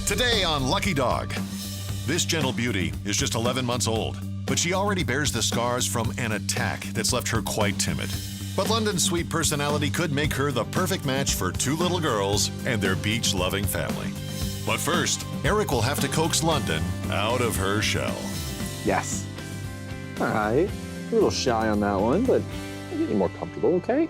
Today on Lucky Dog. This gentle beauty is just 11 months old, but she already bears the scars from an attack that's left her quite timid. But London's sweet personality could make her the perfect match for two little girls and their beach-loving family. But first, Eric will have to coax London out of her shell. Yes. All right. A little shy on that one, but I'm getting more comfortable, okay?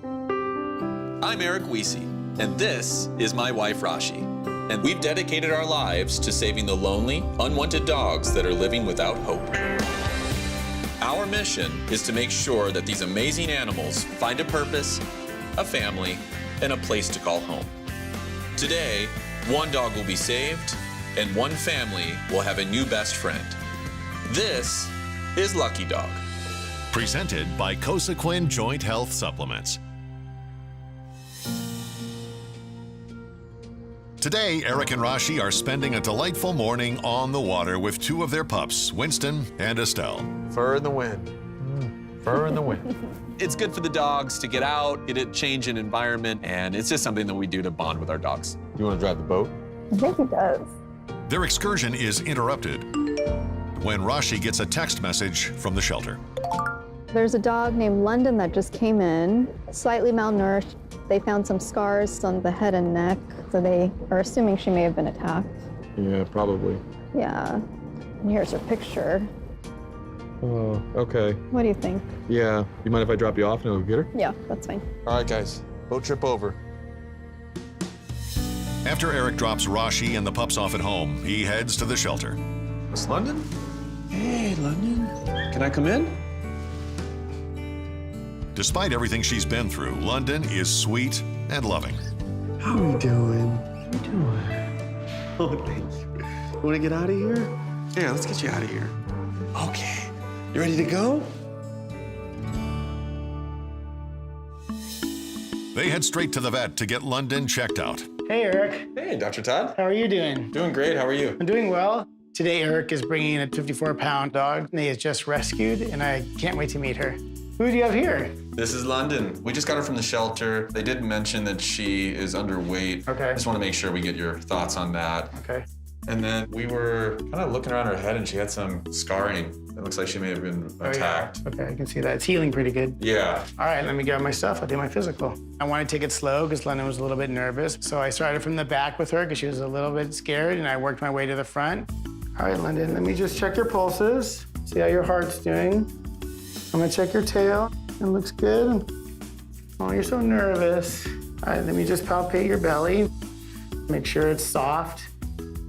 I'm Eric Weesey, and this is my wife, Rashi. And we've dedicated our lives to saving the lonely, unwanted dogs that are living without hope. Our mission is to make sure that these amazing animals find a purpose, a family, and a place to call home. Today, one dog will be saved, and one family will have a new best friend. This is Lucky Dog. Presented by Cosequin Joint Health Supplements. Today, Eric and Rashi are spending a delightful morning on the water with two of their pups, Winston and Estelle. Fur in the wind. Fur in the wind. It's good for the dogs to get out, get a change in environment, and it's just something that we do to bond with our dogs. You want to drive the boat? I think he does. Their excursion is interrupted when Rashi gets a text message from the shelter. There's a dog named London that just came in, slightly malnourished. They found some scars on the head and neck, so they are assuming she may have been attacked. Yeah, probably. Yeah. And here's her picture. Oh, okay. What do you think? Yeah. You mind if I drop you off and I'll get her? Yeah, that's fine. All right, guys. Boat trip over. After Eric drops Rashi and the pups off at home, he heads to the shelter. Miss London? Hey, London. Can I come in? Despite everything she's been through, London is sweet and loving. How are you doing? How you doing? Oh, thank you. You want to get out of here? Yeah, let's get you out of here. Okay. You ready to go? They head straight to the vet to get London checked out. Hey, Eric. Hey, Dr. Todd. How are you doing? Doing great. How are you? I'm doing well. Today, Eric is bringing in a 54-pound dog. They is just rescued, and I can't wait to meet her. Who do you have here? This is London. We just got her from the shelter. They did mention that she is underweight. Okay. I just want to make sure we get your thoughts on that. Okay. And then we were kind of looking around her head, and she had some scarring. It looks like she may have been attacked. Oh, yeah. Okay, I can see that. It's healing pretty good. Yeah. All right, let me grab my stuff. I'll do my physical. I want to take it slow because London was a little bit nervous. So I started from the back with her because she was a little bit scared, and I worked my way to the front. All right, London, let me just check your pulses, see how your heart's doing. I'm gonna check your tail. It looks good. Oh, you're so nervous. All right, let me just palpate your belly. Make sure it's soft.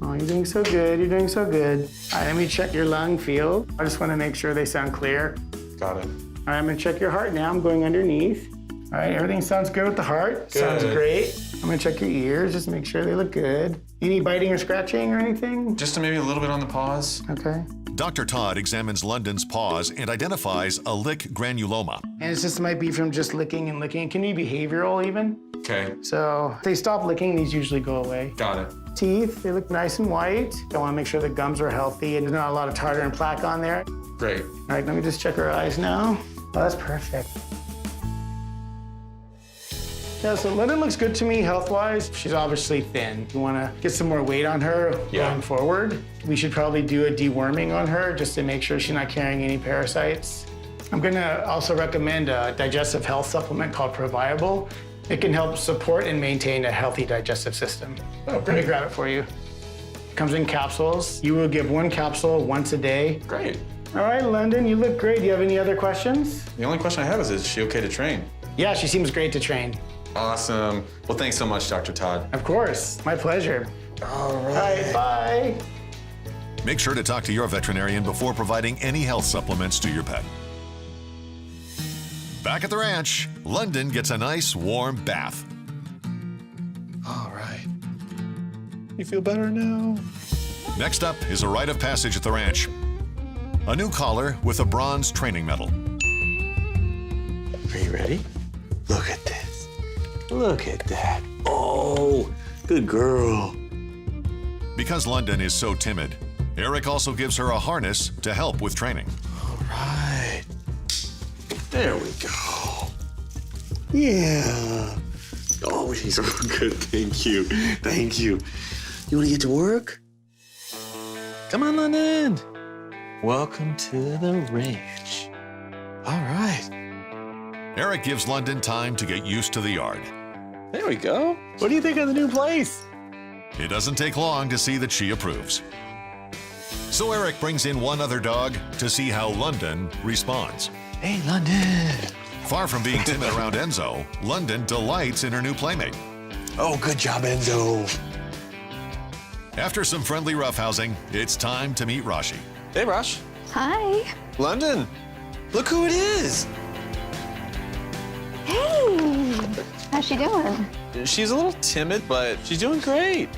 Oh, you're doing so good, you're doing so good. All right, let me check your lung field. I just wanna make sure they sound clear. Got it. All right, I'm gonna check your heart now. I'm going underneath. All right, everything sounds good with the heart. Good. Sounds great. I'm gonna check your ears, just make sure they look good. Any biting or scratching or anything? Just maybe a little bit on the paws. Okay. Dr. Todd examines London's paws and identifies a lick granuloma. And it's just might be from just licking and licking. It can be behavioral even. Okay. So if they stop licking, these usually go away. Got it. Teeth, they look nice and white. I wanna make sure the gums are healthy and there's not a lot of tartar and plaque on there. Great. All right, let me just check her eyes now. Oh, that's perfect. Yeah, so London looks good to me health-wise. She's obviously thin. We want to get some more weight on her going forward. We should probably do a deworming on her just to make sure she's not carrying any parasites. I'm gonna also recommend a digestive health supplement called Proviable. It can help support and maintain a healthy digestive system. Oh, Let me great. grab it for you. Comes in capsules. You will give one capsule once a day. Great. All right, London, you look great. Do you have any other questions? The only question I have is she okay to train? Yeah, she seems great to train. Awesome. Well, thanks so much, Dr. Todd. Of course, my pleasure. All All right, bye. Make sure to talk to your veterinarian before providing any health supplements to your pet. Back at the ranch, London gets a nice warm bath. All right. You feel better now? Next up is a rite of passage at the ranch. A new collar with a bronze training medal. Are you ready? Look at this. Look at that. Oh, good girl. Because London is so timid, Eric also gives her a harness to help with training. All right. There we go. Yeah. Oh, she's so good. Thank you. Thank you. You want to get to work? Come on, London. Welcome to the ranch. All right. Eric gives London time to get used to the yard. There we go. What do you think of the new place? It doesn't take long to see that she approves. So Eric brings in one other dog to see how London responds. Hey, London. Far from being timid around Enzo, London delights in her new playmate. Oh, good job, Enzo. After some friendly roughhousing, it's time to meet Rashi. Hey, Rosh. Hi. London. Look who it is. Hey. How's she doing? She's a little timid, but she's doing great.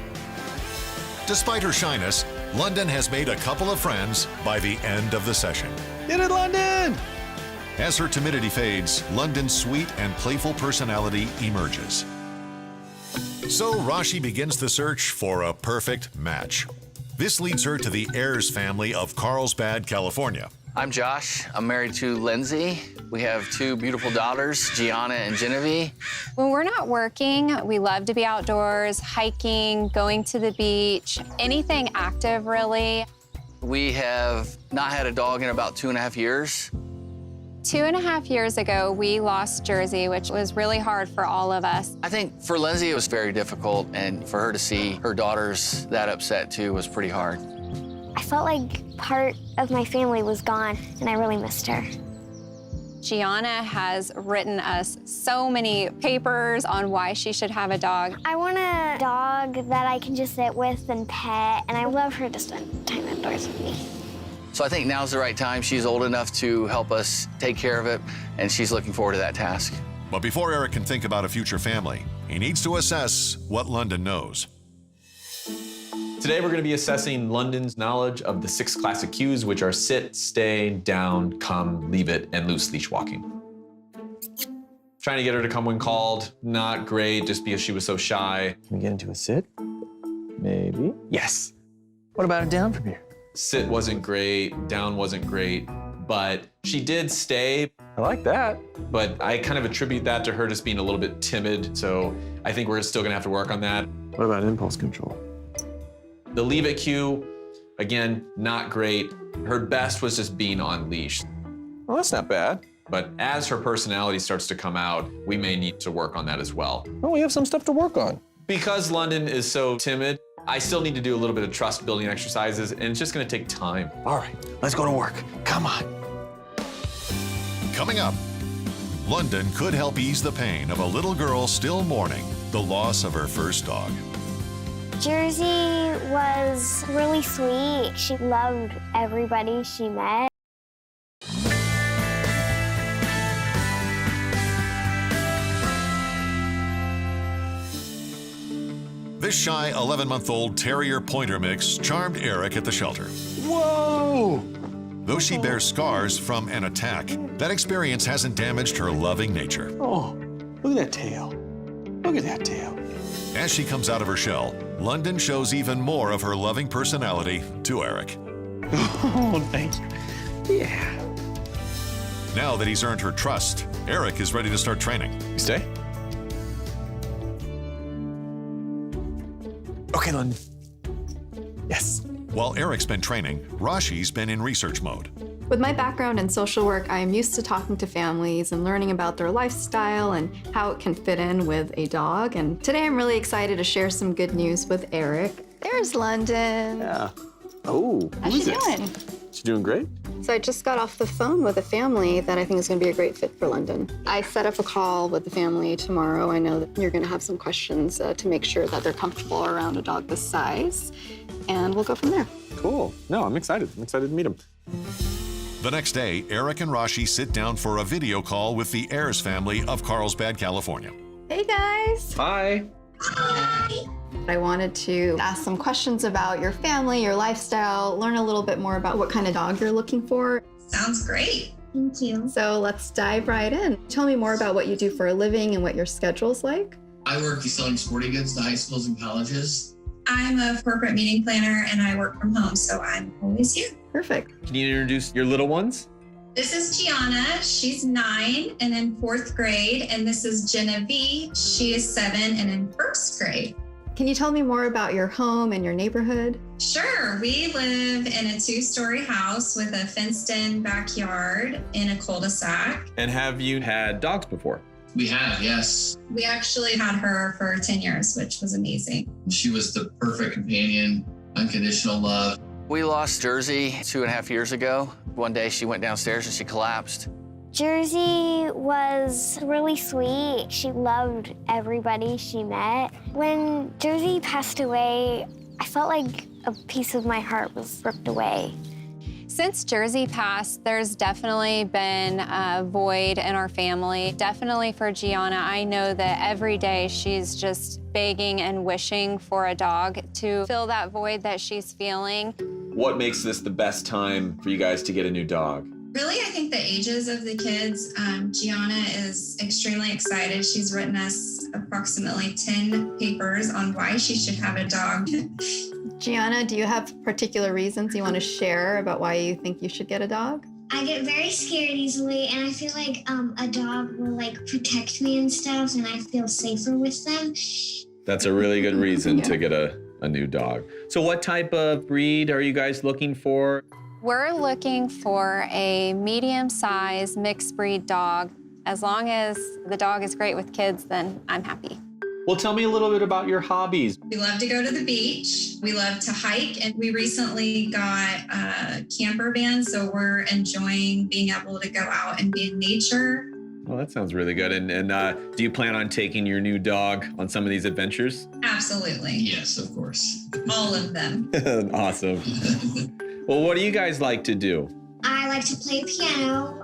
Despite her shyness, London has made a couple of friends by the end of the session. Get it, London. As her timidity fades, London's sweet and playful personality emerges. So Rashi begins the search for a perfect match. This leads her to the Ayers family of Carlsbad, California. I'm Josh. I'm married to Lindsay. We have two beautiful daughters, Gianna and Genevieve. When we're not working, we love to be outdoors, hiking, going to the beach, anything active, really. We have not had a dog in about 2.5 years. 2.5 years ago, we lost Jersey, which was really hard for all of us. I think for Lindsay, it was very difficult, and for her to see her daughters that upset too was pretty hard. I felt like part of my family was gone, and I really missed her. Gianna has written us so many papers on why she should have a dog. I want a dog that I can just sit with and pet, and I love her to spend time indoors with me. So I think now's the right time. She's old enough to help us take care of it, and she's looking forward to that task. But before Eric can think about a future family, he needs to assess what London knows. Today we're going to be assessing London's knowledge of the 6 classic cues, which are sit, stay, down, come, leave it, and loose leash walking. Trying to get her to come when called, not great, just because she was so shy. Can we get into a sit? Maybe. Yes. What about a down from here? Sit wasn't great, down wasn't great, but she did stay. I like that. But I kind of attribute that to her just being a little bit timid, so I think we're still gonna have to work on that. What about impulse control? The leave it cue, again, not great. Her best was just being on leash. Well, that's not bad. But as her personality starts to come out, we may need to work on that as well. Well, we have some stuff to work on. Because London is so timid, I still need to do a little bit of trust building exercises, and it's just gonna take time. All right, let's go to work. Come on. Coming up, London could help ease the pain of a little girl still mourning the loss of her first dog. Jersey was really sweet. She loved everybody she met. This shy 11-month-old terrier pointer mix charmed Eric at the shelter. Whoa! Though she bears scars from an attack, that experience hasn't damaged her loving nature. Oh, look at that tail. Look at that tail. As she comes out of her shell, London shows even more of her loving personality to Eric. Oh, thank you. Yeah. Now that he's earned her trust, Eric is ready to start training. You stay? Okay, London. Yes. While Eric's been training, Rashi's been in research mode. With my background in social work, I am used to talking to families and learning about their lifestyle and how it can fit in with a dog. And today I'm really excited to share some good news with Eric. There's London. Yeah. Oh, How's who she is this? doing? She doing great? So I just got off the phone with a family that I think is going to be a great fit for London. I set up a call with the family tomorrow. I know that you're going to have some questions to make sure that they're comfortable around a dog this size, and we'll go from there. Cool. No, I'm excited. I'm excited to meet him. The next day, Eric and Rashi sit down for a video call with the Ayers family of Carlsbad, California. Hey guys! Hi. I wanted to ask some questions about your family, your lifestyle, learn a little bit more about what kind of dog you're looking for. Sounds great. Thank you. So let's dive right in. Tell me more about what you do for a living and what your schedule's like. I work selling sporting goods to high schools and colleges. I'm a corporate meeting planner and I work from home, so I'm always here. Perfect. Can you introduce your little ones? This is Gianna. She's 9 and in 4th grade. And this is Genevieve. She is 7 and in 1st grade. Can you tell me more about your home and your neighborhood? Sure. We live in a 2-story house with a fenced-in backyard in a cul-de-sac. And have you had dogs before? We have, yes. We actually had her for 10 years, which was amazing. She was the perfect companion, unconditional love. We lost Jersey 2.5 years ago. One day she went downstairs and she collapsed. Jersey was really sweet. She loved everybody she met. When Jersey passed away, I felt like a piece of my heart was ripped away. Since Jersey passed, there's definitely been a void in our family. Definitely for Gianna, I know that every day she's just begging and wishing for a dog to fill that void that she's feeling. What makes this the best time for you guys to get a new dog? Really, I think the ages of the kids. Gianna is extremely excited. She's written us approximately 10 papers on why she should have a dog. Gianna, do you have particular reasons you want to share about why you think you should get a dog? I get very scared easily, and I feel like a dog will protect me and stuff, and I feel safer with them. That's a really good reason to get a new dog. So what type of breed are you guys looking for? We're looking for a medium-sized mixed breed dog. As long as the dog is great with kids, then I'm happy. Well, tell me a little bit about your hobbies. We love to go to the beach. We love to hike, and we recently got a camper van, so we're enjoying being able to go out and be in nature. Well, that sounds really good. And do you plan on taking your new dog on some of these adventures? Absolutely. Yes, of course. All of them. Awesome. Well, what do you guys like to do? I like to play piano,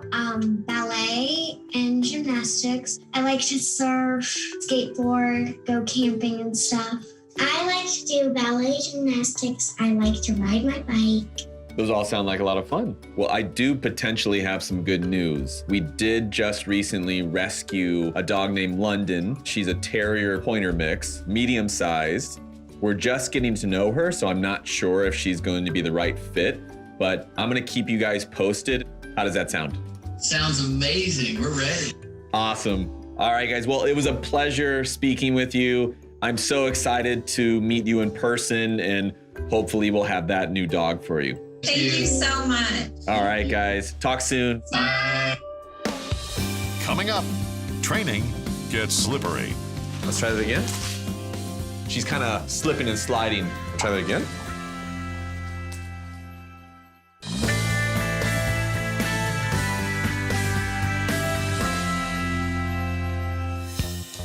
ballet, and gymnastics. I like to surf, skateboard, go camping and stuff. I like to do ballet, gymnastics. I like to ride my bike. Those all sound like a lot of fun. Well, I do potentially have some good news. We did just recently rescue a dog named London. She's a terrier pointer mix, medium-sized. We're just getting to know her, so I'm not sure if she's going to be the right fit, but I'm gonna keep you guys posted. How does that sound? Sounds amazing. We're ready. Awesome. All right, guys. Well, it was a pleasure speaking with you. I'm so excited to meet you in person, and hopefully we'll have that new dog for you. Thank you so much. All right, guys. Talk soon. Bye. Coming up, training gets slippery. Let's try that again. She's kind of slipping and sliding. Try that again.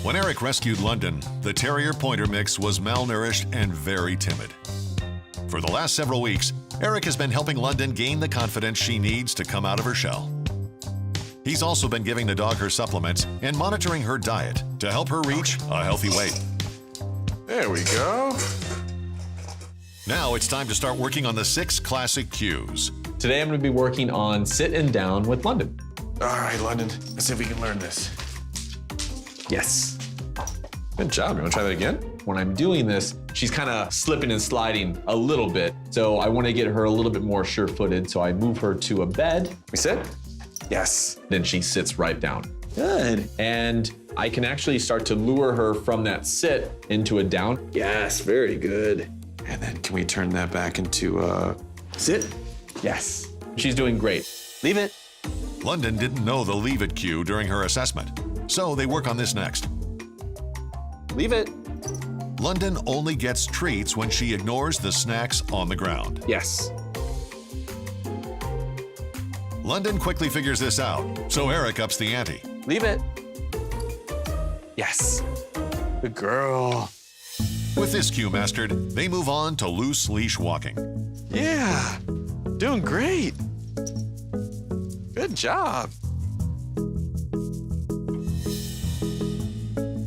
When Eric rescued London, the terrier pointer mix was malnourished and very timid. For the last several weeks, Eric has been helping London gain the confidence she needs to come out of her shell. He's also been giving the dog her supplements and monitoring her diet to help her reach a healthy weight. There we go. Now it's time to start working on the 6 classic cues. Today I'm going to be working on sit and down with London. All right, London, let's see if we can learn this. Yes. Good job. You want to try that again? When I'm doing this, she's kind of slipping and sliding a little bit. So I want to get her a little bit more sure-footed. So I move her to a bed. We sit? Yes. Then she sits right down. Good. And I can actually start to lure her from that sit into a down. Yes, very good. And then can we turn that back into a sit? Yes. She's doing great. Leave it. London didn't know the leave it cue during her assessment, so they work on this next. Leave it. London only gets treats when she ignores the snacks on the ground. Yes. London quickly figures this out, so Eric ups the ante. Leave it. Yes. Good girl. With this cue mastered, they move on to loose leash walking. Yeah, doing great. Good job.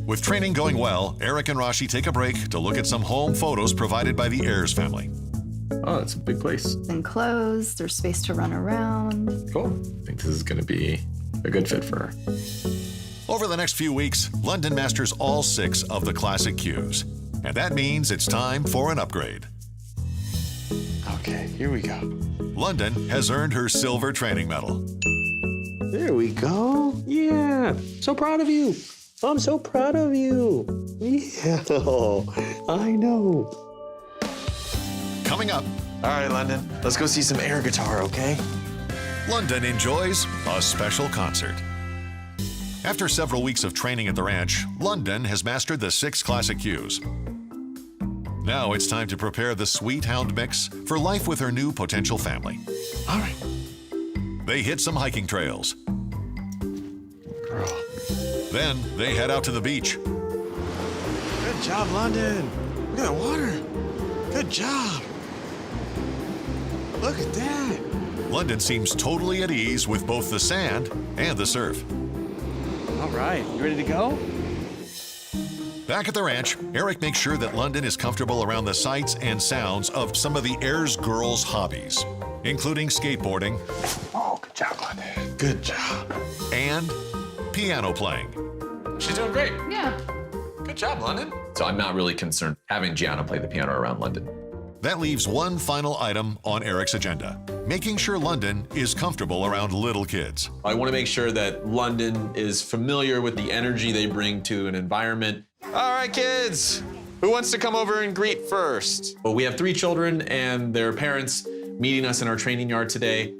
With training going well, Eric and Rashi take a break to look at some home photos provided by the Ayers family. Oh, that's a big place. Enclosed, there's space to run around. Cool. I think this is going to be a good fit for her. Over the next few weeks, London masters all 6 of the classic cues. And that means it's time for an upgrade. Okay, here we go. London has earned her silver training medal. There we go. Yeah, so proud of you. I'm so proud of you. Yeah, I know. Coming up, All right, London, let's go see some air guitar, okay? London enjoys a special concert. After several weeks of training at the ranch, London has mastered the 6 classic cues. Now it's time to prepare the sweet hound mix for life with her new potential family. All right. They hit some hiking trails. Girl. Then they head out to the beach. Good job, London. Look at that water. Good job. Look at that. London seems totally at ease with both the sand and the surf. All right, you ready to go? Back at the ranch, Eric makes sure that London is comfortable around the sights and sounds of some of the Ayers girls' hobbies, including skateboarding. Oh, good job, London. Good job. And piano playing. She's doing great. Yeah. Good job, London. So I'm not really concerned having Gianna play the piano around London. That leaves one final item on Eric's agenda, making sure London is comfortable around little kids. I want to make sure that London is familiar with the energy they bring to an environment. All right, kids, who wants to come over and greet first? Well, we have 3 children and their parents meeting us in our training yard today.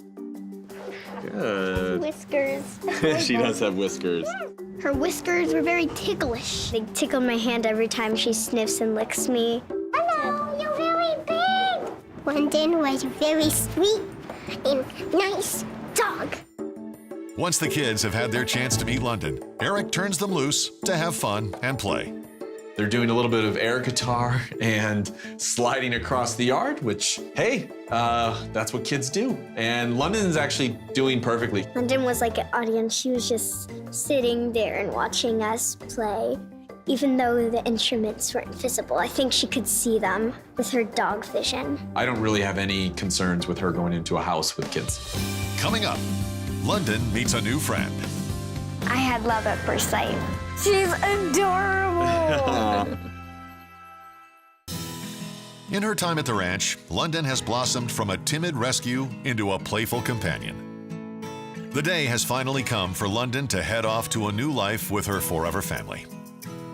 Good. Whiskers. She does have whiskers. Her whiskers were very ticklish. They tickle my hand every time she sniffs and licks me. Hello, you're very big. London was a very sweet and nice dog. Once the kids have had their chance to meet London, Eric turns them loose to have fun and play. They're doing a little bit of air guitar and sliding across the yard, which, hey, that's what kids do. And London's actually doing perfectly. London was like an audience. She was just sitting there and watching us play. Even though the instruments weren't visible, I think she could see them with her dog vision. I don't really have any concerns with her going into a house with kids. Coming up, London meets a new friend. I had love at first sight. She's adorable. In her time at the ranch, London has blossomed from a timid rescue into a playful companion. The day has finally come for London to head off to a new life with her forever family.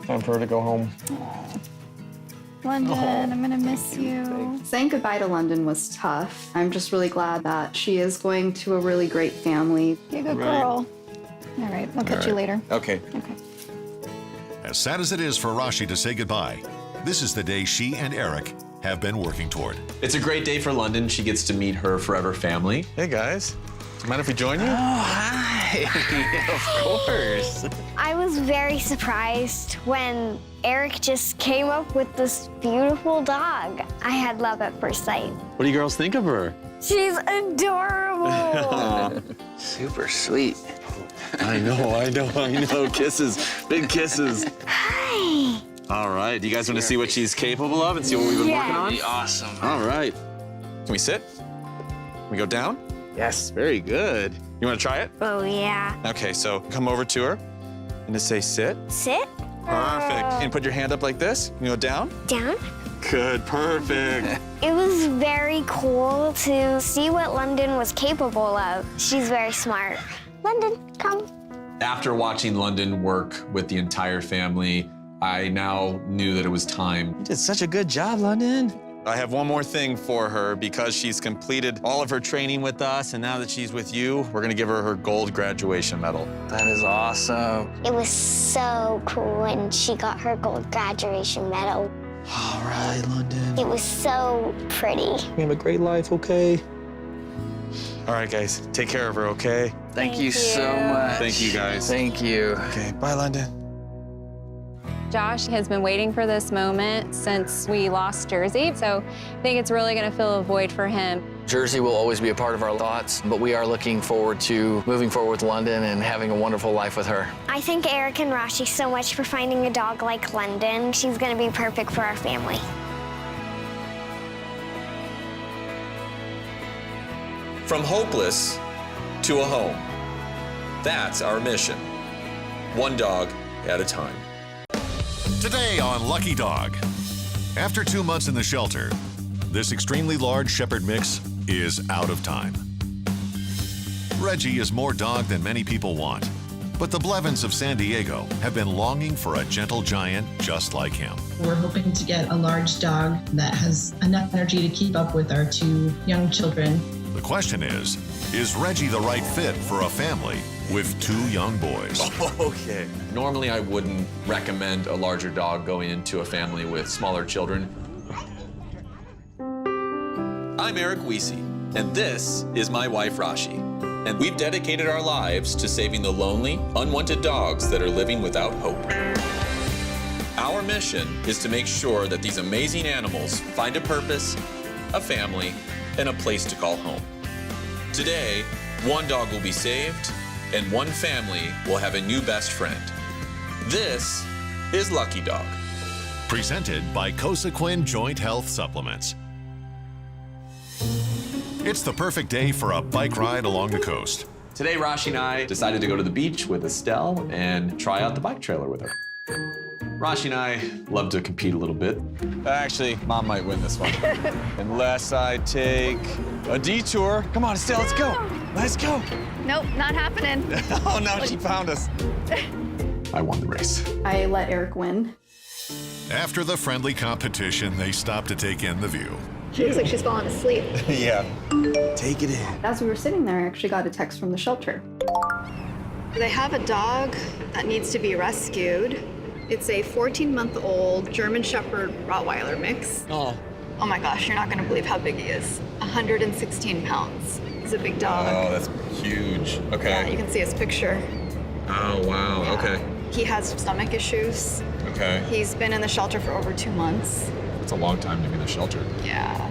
Time for her to go home. London, I'm gonna miss you. Saying goodbye to London was tough. I'm just really glad that she is going to a really great family. You're a good girl. All right, I'll catch you later. Okay. Okay. As sad as it is for Rashi to say goodbye, this is the day she and Eric have been working toward. It's a great day for London. She gets to meet her forever family. Hey, guys. Do you mind if we join you? Oh, hi. Of course. I was very surprised when Eric just came up with this beautiful dog. I had love at first sight. What do you girls think of her? She's adorable. Super sweet. I know. Kisses. Big kisses. Hi. All right. Do you guys want to see what she's capable of and see what we've been working on? Be awesome. All right. Can we sit? Can we go down? Yes, very good. You want to try it? Oh, yeah. Okay, so come over to her and just say sit. Sit. Perfect. And put your hand up like this. You go down. Down. Good, perfect. It was very cool to see what London was capable of. She's very smart. London, come. After watching London work with the entire family, I now knew that it was time. You did such a good job, London. I have one more thing for her because she's completed all of her training with us, and now that she's with you, we're gonna give her her gold graduation medal. That is awesome. It was so cool when she got her gold graduation medal. All right, London. It was so pretty. We have a great life, okay? All right, guys, take care of her, okay? Thank you so much. Thank you, guys. Thank you. Okay, bye, London. Josh has been waiting for this moment since we lost Jersey, so I think it's really going to fill a void for him. Jersey will always be a part of our thoughts, but we are looking forward to moving forward with London and having a wonderful life with her. I thank Eric and Rashi so much for finding a dog like London. She's going to be perfect for our family. From hopeless to a home. That's our mission. One dog at a time. Today on Lucky Dog. After 2 months in the shelter, this extremely large shepherd mix is out of time. Reggie is more dog than many people want, But the Blevins of San Diego have been longing for a gentle giant just like him. We're hoping to get a large dog that has enough energy to keep up with our 2 young children. The question is Reggie the right fit for a family with 2 young boys? Okay. Normally, I wouldn't recommend a larger dog going into a family with smaller children. I'm Eric Wiese, and this is my wife, Rashi. And we've dedicated our lives to saving the lonely, unwanted dogs that are living without hope. Our mission is to make sure that these amazing animals find a purpose, a family, and a place to call home. Today, 1 dog will be saved, and 1 family will have a new best friend. This is Lucky Dog. Presented by Cosequin Joint Health Supplements. It's the perfect day for a bike ride along the coast. Today, Rashi and I decided to go to the beach with Estelle and try out the bike trailer with her. Rashi and I love to compete a little bit. Actually, Mom might win this one. Unless I take a detour. Come on, Estelle, let's go. Let's go. Nope, not happening. Oh, no, she found us. I won the race. I let Eric win. After the friendly competition, they stopped to take in the view. She looks like she's falling asleep. Yeah. Take it in. As we were sitting there, I actually got a text from the shelter. They have a dog that needs to be rescued. It's a 14-month-old German Shepherd Rottweiler mix. Oh. Oh my gosh, you're not gonna believe how big he is. 116 pounds. He's a big dog. Oh, that's huge. Okay. Yeah, you can see his picture. Oh, wow. Yeah. Okay. He has stomach issues. Okay. He's been in the shelter for over 2 months. It's a long time to be in the shelter. Yeah.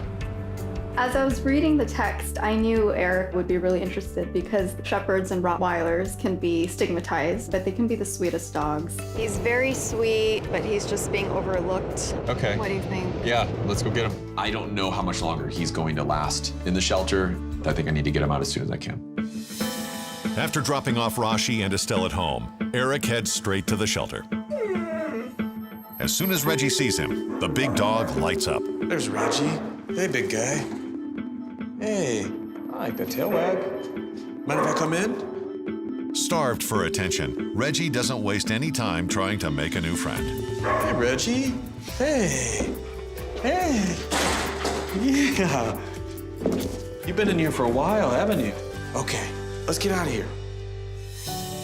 As I was reading the text, I knew Eric would be really interested because Shepherds and Rottweilers can be stigmatized, but they can be the sweetest dogs. He's very sweet, but he's just being overlooked. Okay. What do you think? Yeah, let's go get him. I don't know how much longer he's going to last in the shelter. I think I need to get him out as soon as I can. After dropping off Rashi and Estelle at home, Eric heads straight to the shelter. As soon as Reggie sees him, the big dog lights up. There's Reggie. Hey, big guy. Hey, I like that tail wag. Mind if I come in? Starved for attention, Reggie doesn't waste any time trying to make a new friend. Hey, Reggie. Hey. Hey. Yeah. You've been in here for a while, haven't you? Okay, let's get out of here.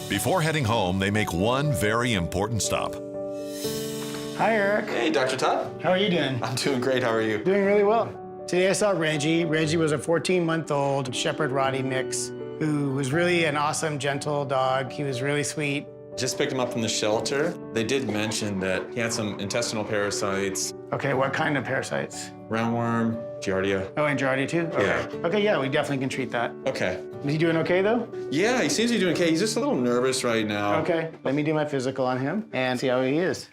Before heading home, they make one very important stop. Hi, Eric. Hey, Dr. Todd. How are you doing? I'm doing great. How are you? Doing really well. Today I saw Reggie. Reggie was a 14-month-old Shepherd Rottie mix who was really an awesome, gentle dog. He was really sweet. Just picked him up from the shelter. They did mention that he had some intestinal parasites. Okay, what kind of parasites? Roundworm, Giardia. Oh, and Giardia too? Okay. Yeah. Okay, yeah, we definitely can treat that. Okay. Is he doing okay though? Yeah, he seems to be doing okay. He's just a little nervous right now. Okay, let me do my physical on him and see how he is.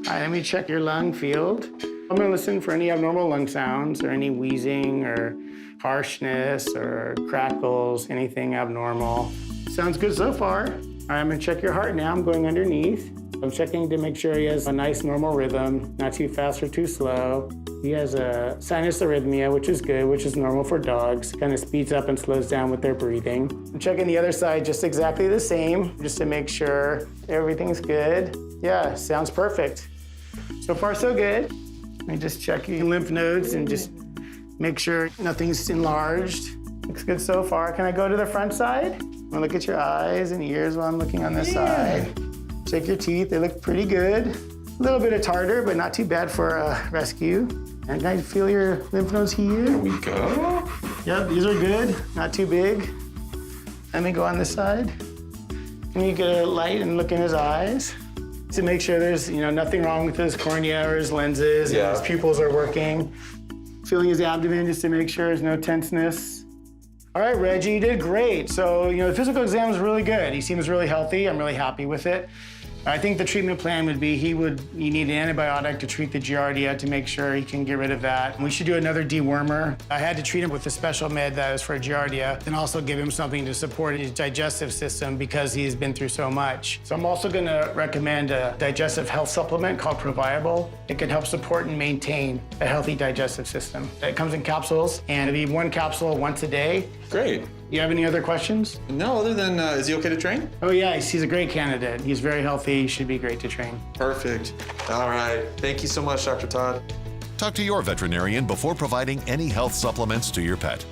All right, let me check your lung field. I'm gonna listen for any abnormal lung sounds or any wheezing or harshness or crackles, anything abnormal. Sounds good so far. All right, I'm gonna check your heart now. I'm going underneath. I'm checking to make sure he has a nice normal rhythm, not too fast or too slow. He has a sinus arrhythmia, which is good, which is normal for dogs. Kind of speeds up and slows down with their breathing. I'm checking the other side just exactly the same, just to make sure everything's good. Yeah, sounds perfect. So far, so good. Let me just check your lymph nodes and just make sure nothing's enlarged. Looks good so far. Can I go to the front side? I'm gonna look at your eyes and ears while I'm looking on this side. Check your teeth, they look pretty good. A little bit of tartar, but not too bad for a rescue. And can I feel your lymph nodes here? There we go. Yep, these are good, not too big. Let me go on this side. Can you get a light and look in his eyes? To make sure there's nothing wrong with his cornea or his lenses, and his pupils are working. Feeling his abdomen just to make sure there's no tenseness. All right, Reggie, you did great. So, the physical exam was really good. He seems really healthy. I'm really happy with it. I think the treatment plan would be you need an antibiotic to treat the Giardia to make sure he can get rid of that. We should do another dewormer. I had to treat him with a special med that was for Giardia and also give him something to support his digestive system because he's been through so much. So I'm also gonna recommend a digestive health supplement called Proviable. It can help support and maintain a healthy digestive system. It comes in capsules and it'll be one capsule once a day. Great. Do you have any other questions? No, other than, is he okay to train? Oh yeah, he's a great candidate. He's very healthy, he should be great to train. Perfect. All right. Thank you so much, Dr. Todd. Talk to your veterinarian before providing any health supplements to your pet.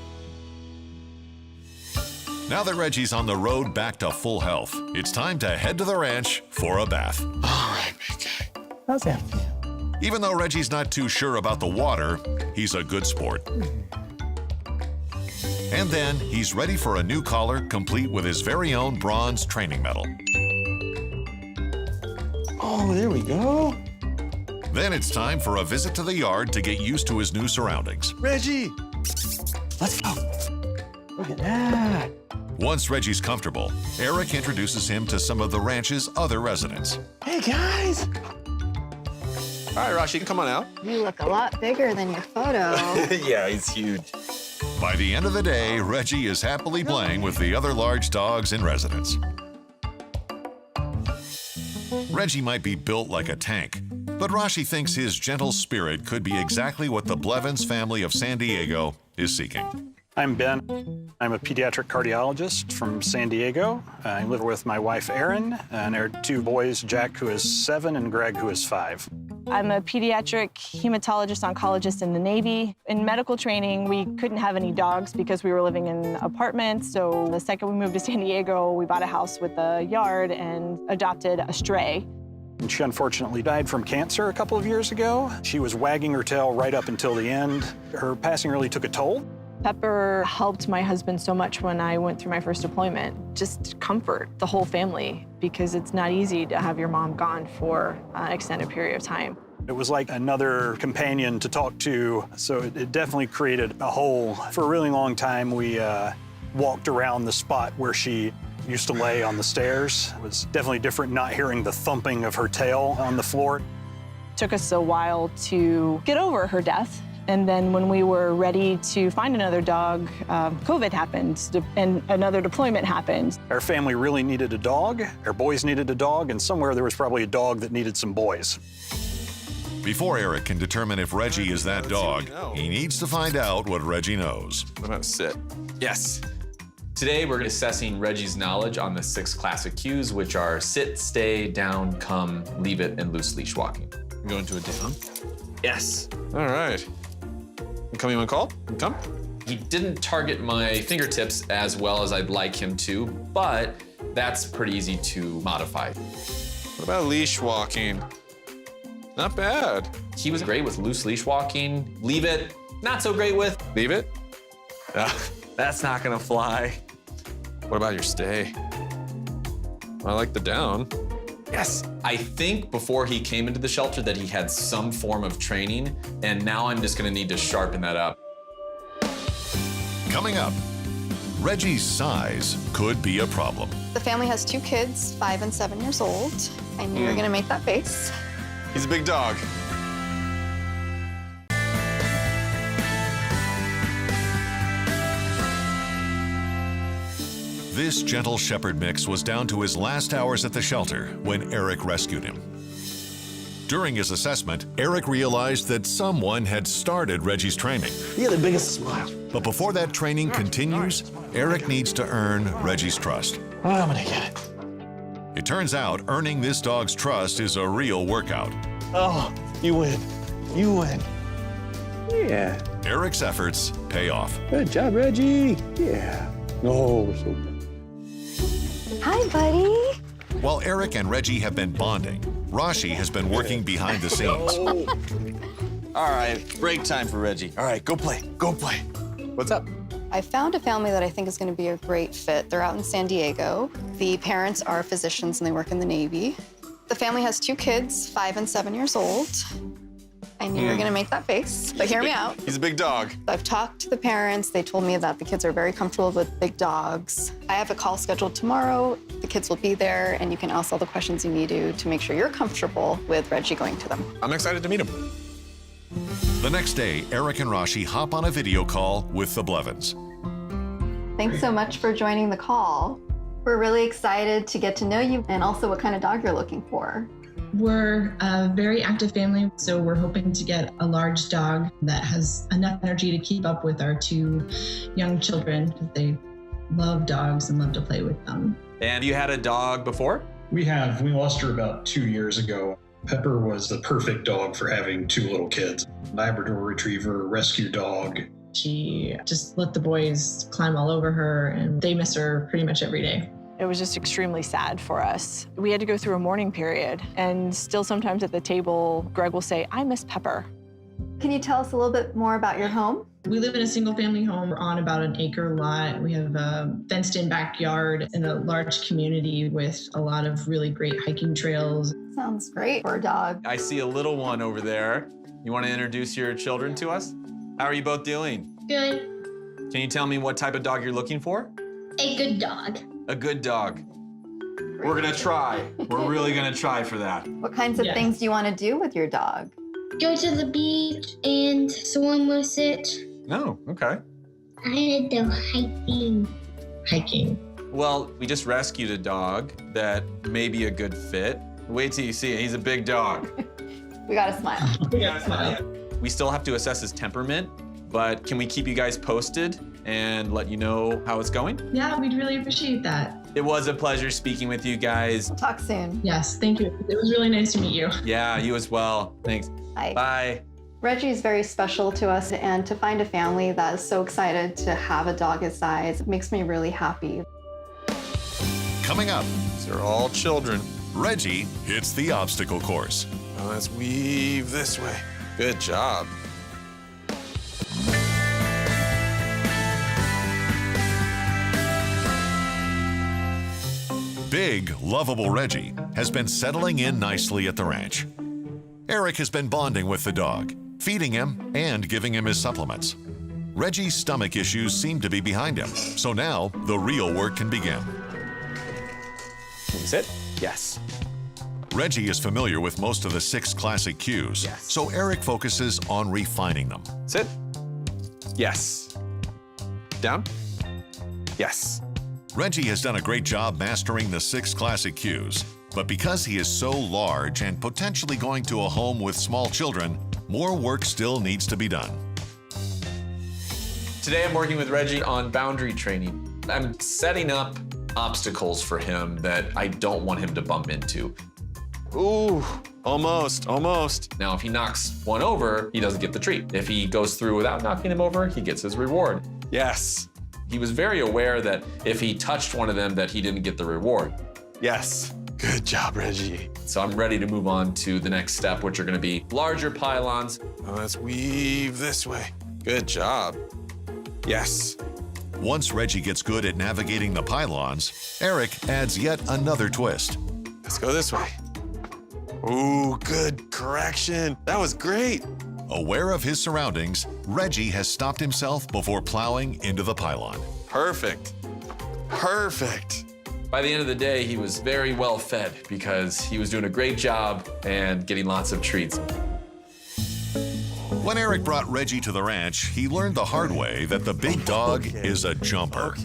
Now that Reggie's on the road back to full health, it's time to head to the ranch for a bath. All right, big guy. How's that feel? Even though Reggie's not too sure about the water, he's a good sport. And then he's ready for a new collar complete with his very own bronze training medal. Oh, there we go. Then it's time for a visit to the yard to get used to his new surroundings. Reggie, let's go. Look at that. Once Reggie's comfortable, Eric introduces him to some of the ranch's other residents. Hey, guys. All right, Rosh, you can come on out. You look a lot bigger than your photo. Yeah, he's huge. By the end of the day, Reggie is happily playing with the other large dogs in residence. Reggie might be built like a tank, but Rashi thinks his gentle spirit could be exactly what the Blevins family of San Diego is seeking. I'm Ben. I'm a pediatric cardiologist from San Diego. I live with my wife, Erin, and our two boys, Jack, who is 7, and Greg, who is 5. I'm a pediatric hematologist oncologist in the Navy. In medical training, we couldn't have any dogs because we were living in apartments. So the second we moved to San Diego, we bought a house with a yard and adopted a stray. And she unfortunately died from cancer a couple of years ago. She was wagging her tail right up until the end. Her passing really took a toll. Pepper helped my husband so much when I went through my first deployment. Just comfort the whole family, because it's not easy to have your mom gone for an extended period of time. It was like another companion to talk to, so it definitely created a hole. For a really long time, we walked around the spot where she used to lay on the stairs. It was definitely different not hearing the thumping of her tail on the floor. It took us a while to get over her death. And then when we were ready to find another dog, COVID happened and another deployment happened. Our family really needed a dog. Our boys needed a dog, and somewhere there was probably a dog that needed some boys. Before Eric can determine if Reggie is that dog, he needs to find out what Reggie knows. I'm gonna sit. Yes. Today, we're assessing Reggie's knowledge on the 6 classic cues, which are sit, stay, down, come, leave it, and loose leash walking. I'm going to a down. Yes. All right. You come, you want to call? You come? He didn't target my fingertips as well as I'd like him to, but that's pretty easy to modify. What about leash walking? Not bad. He was great with loose leash walking. Leave it, not so great with. Leave it? That's not gonna fly. What about your stay? I like the down. Yes. I think before he came into the shelter that he had some form of training, and now I'm just gonna need to sharpen that up. Coming up, Reggie's size could be a problem. The family has 2 kids, 5 and 7 years old. I knew you were gonna make that face. He's a big dog. This gentle shepherd mix was down to his last hours at the shelter when Eric rescued him. During his assessment, Eric realized that someone had started Reggie's training. You got the biggest smile. But before that training continues, Eric needs to earn Reggie's trust. Oh, I'm gonna get it. It turns out earning this dog's trust is a real workout. Oh, you win. You win. Yeah. Eric's efforts pay off. Good job, Reggie. Yeah. Oh, so good. Hi, buddy. While Eric and Reggie have been bonding, Rashi has been working behind the scenes. All right, break time for Reggie. All right, go play. Go play. What's up? I found a family that I think is going to be a great fit. They're out in San Diego. The parents are physicians and they work in the Navy. The family has 2 kids, 5 and 7 years old. I knew you were going to make that face, but hear me out. He's a big dog. I've talked to the parents. They told me that the kids are very comfortable with big dogs. I have a call scheduled tomorrow. The kids will be there, and you can ask all the questions you need to make sure you're comfortable with Reggie going to them. I'm excited to meet him. The next day, Eric and Rashi hop on a video call with the Blevins. Thanks so much for joining the call. We're really excited to get to know you and also what kind of dog you're looking for. We're a very active family, so we're hoping to get a large dog that has enough energy to keep up with our 2 young children. They love dogs and love to play with them. And you had a dog before? We have. We lost her about 2 years ago. Pepper was the perfect dog for having 2 little kids. Labrador Retriever, rescue dog. She just let the boys climb all over her, and they miss her pretty much every day. It was just extremely sad for us. We had to go through a mourning period, and still sometimes at the table, Greg will say, I miss Pepper. Can you tell us a little bit more about your home? We live in a single-family home on about an acre lot. We have a fenced-in backyard and a large community with a lot of really great hiking trails. Sounds great for a dog. I see a little one over there. You want to introduce your children to us? How are you both doing? Good. Can you tell me what type of dog you're looking for? A good dog. A good dog. We're gonna try. We're really gonna try for that. What kinds of things do you want to do with your dog? Go to the beach and swim with it. No, okay. I do hiking. Hiking. Well, we just rescued a dog that may be a good fit. Wait till you see it. He's a big dog. We gotta smile. We still have to assess his temperament, but can we keep you guys posted and let you know how it's going? Yeah, we'd really appreciate that. It was a pleasure speaking with you guys. Talk soon. Yes, thank you. It was really nice to meet you. Yeah, you as well. Thanks. Bye. Bye. Reggie is very special to us, and to find a family that is so excited to have a dog his size makes me really happy. Coming up, they're all children. Reggie hits the obstacle course. Now let's weave this way. Good job. Big, lovable Reggie has been settling in nicely at the ranch. Eric has been bonding with the dog, feeding him and giving him his supplements. Reggie's stomach issues seem to be behind him, so now the real work can begin. Can you sit? Yes. Reggie is familiar with most of the 6 classic cues, so Eric focuses on refining them. Sit. Yes. Down. Yes. Reggie has done a great job mastering the 6 classic cues, but because he is so large and potentially going to a home with small children, more work still needs to be done. Today I'm working with Reggie on boundary training. I'm setting up obstacles for him that I don't want him to bump into. Ooh, almost. Now, if he knocks one over, he doesn't get the treat. If he goes through without knocking him over, he gets his reward. Yes. He was very aware that if he touched one of them, that he didn't get the reward. Yes. Good job, Reggie. So I'm ready to move on to the next step, which are gonna be larger pylons. Now let's weave this way. Good job. Yes. Once Reggie gets good at navigating the pylons, Eric adds yet another twist. Let's go this way. Ooh, good correction. That was great. Aware of his surroundings, Reggie has stopped himself before plowing into the pylon. Perfect. By the end of the day, he was very well fed because he was doing a great job and getting lots of treats. When Eric brought Reggie to the ranch, he learned the hard way that the big dog is a jumper.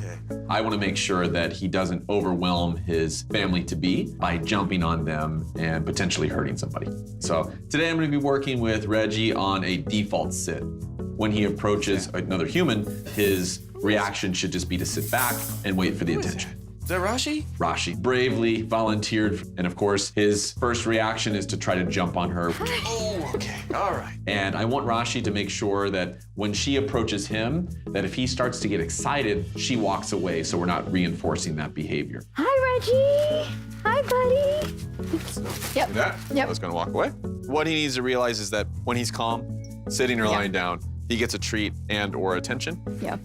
I want to make sure that he doesn't overwhelm his family-to-be by jumping on them and potentially hurting somebody. So today I'm going to be working with Reggie on a default sit. When he approaches another human, his reaction should just be to sit back and wait for the attention. Is that Rashi? Rashi bravely volunteered, and of course, his first reaction is to try to jump on her. Oh, okay, all right. And I want Rashi to make sure that when she approaches him, that if he starts to get excited, she walks away, so we're not reinforcing that behavior. Hi, Reggie. Hi, buddy. See that? I was gonna walk away. What he needs to realize is that when he's calm, sitting or lying down, he gets a treat and or attention. Yep.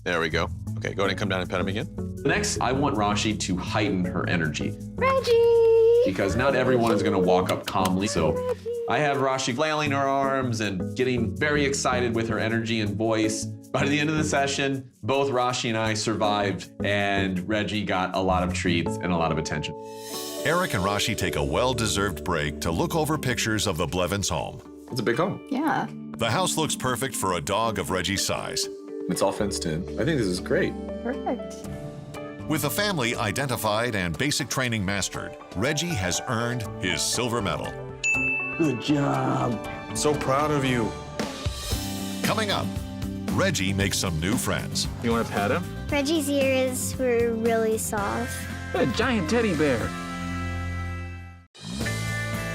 There we go. Okay, go ahead and come down and pet him again. Next, I want Rashi to heighten her energy. Reggie! Because not everyone is gonna walk up calmly, so I have Rashi flailing her arms and getting very excited with her energy and voice. By the end of the session, both Rashi and I survived, and Reggie got a lot of treats and a lot of attention. Eric and Rashi take a well-deserved break to look over pictures of the Blevins' home. It's a big home. Yeah. The house looks perfect for a dog of Reggie's size. It's all fenced in. I think this is great. Perfect. With the family identified and basic training mastered, Reggie has earned his silver medal. Good job. I'm so proud of you. Coming up, Reggie makes some new friends. You want to pet him? Reggie's ears were really soft. A giant teddy bear.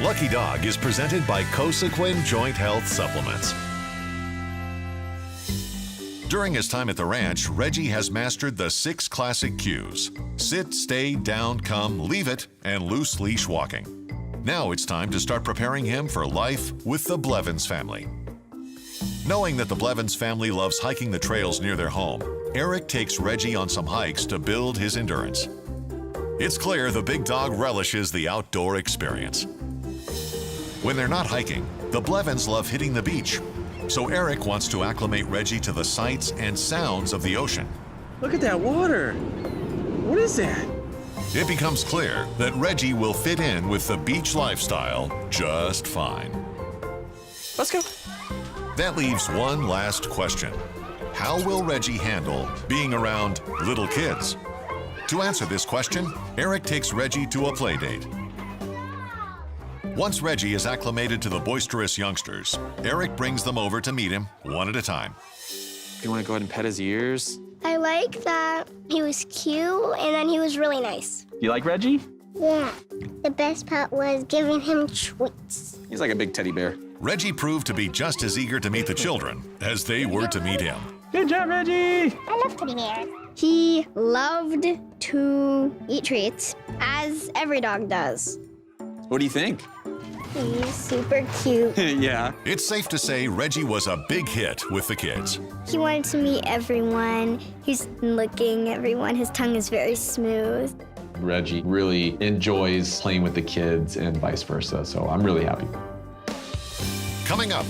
Lucky Dog is presented by Cosequin Joint Health Supplements. During his time at the ranch, Reggie has mastered the 6 classic cues: sit, stay, down, come, leave it, and loose leash walking. Now it's time to start preparing him for life with the Blevins family. Knowing that the Blevins family loves hiking the trails near their home, Eric takes Reggie on some hikes to build his endurance. It's clear the big dog relishes the outdoor experience. When they're not hiking, the Blevins love hitting the beach. So Eric wants to acclimate Reggie to the sights and sounds of the ocean. Look at that water. What is that? It becomes clear that Reggie will fit in with the beach lifestyle just fine. Let's go. That leaves one last question. How will Reggie handle being around little kids? To answer this question, Eric takes Reggie to a play date. Once Reggie is acclimated to the boisterous youngsters, Eric brings them over to meet him one at a time. You want to go ahead and pet his ears? I like that he was cute and then he was really nice. You like Reggie? Yeah. The best part was giving him treats. He's like a big teddy bear. Reggie proved to be just as eager to meet the children as they were to meet him. Good job, Reggie! I love teddy bears. He loved to eat treats, as every dog does. What do you think? He's super cute. Yeah. It's safe to say Reggie was a big hit with the kids. He wanted to meet everyone. He's licking everyone. His tongue is very smooth. Reggie really enjoys playing with the kids and vice versa, so I'm really happy. Coming up,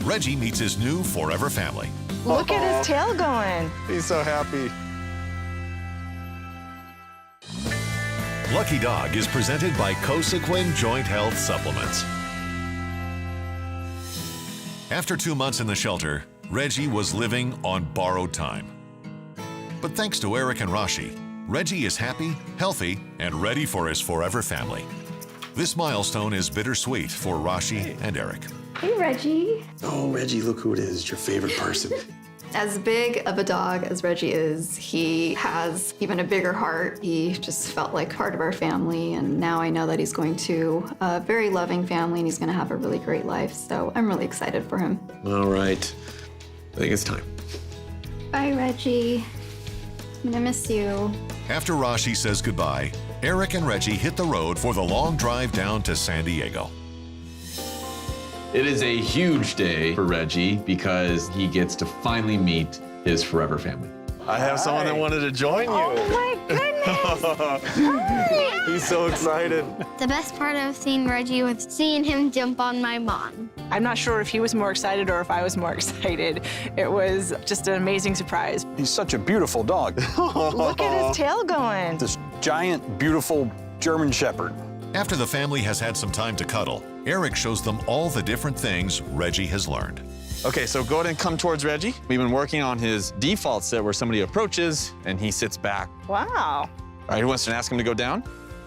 Reggie meets his new forever family. Look at his tail going. He's so happy. Lucky Dog is presented by Cosequin Joint Health Supplements. After 2 months in the shelter, Reggie was living on borrowed time. But thanks to Eric and Rashi, Reggie is happy, healthy, and ready for his forever family. This milestone is bittersweet for Rashi and Eric. Hey, Reggie. Oh, Reggie, look who it is, your favorite person. As big of a dog as Reggie is, he has even a bigger heart. He just felt like part of our family, and now I know that he's going to a very loving family and he's going to have a really great life. So I'm really excited for him. All right. I think it's time. Bye, Reggie. I'm gonna miss you. After Rashi says goodbye, Eric and Reggie hit the road for the long drive down to San Diego. It is a huge day for Reggie because he gets to finally meet his forever family. I have someone that wanted to join you. Oh my goodness! He's so excited. The best part of seeing Reggie was seeing him jump on my mom. I'm not sure if he was more excited or if I was more excited. It was just an amazing surprise. He's such a beautiful dog. Look at his tail going. This giant, beautiful German Shepherd. After the family has had some time to cuddle, Eric shows them all the different things Reggie has learned. Okay, so go ahead and come towards Reggie. We've been working on his default sit where somebody approaches and he sits back. Wow. All right, who wants to ask him to go down?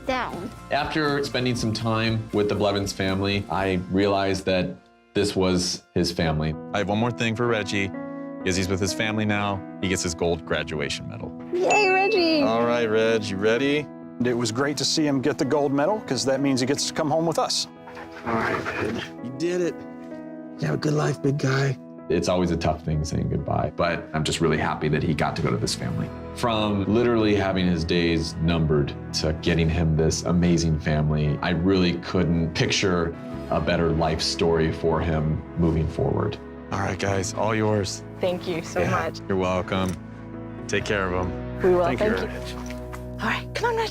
Down. After spending some time with the Blevins family, I realized that this was his family. I have one more thing for Reggie. Because he's with his family now, he gets his gold graduation medal. Yay, Reggie. All right, Reg, you ready? It was great to see him get the gold medal because that means he gets to come home with us. All right, Reg, you did it. You have a good life, big guy. It's always a tough thing saying goodbye, but I'm just really happy that he got to go to this family. From literally having his days numbered to getting him this amazing family, I really couldn't picture a better life story for him moving forward. All right, guys, all yours. Thank you so much. You're welcome. Take care of him. We will. Thank you. All right, come on, Reg.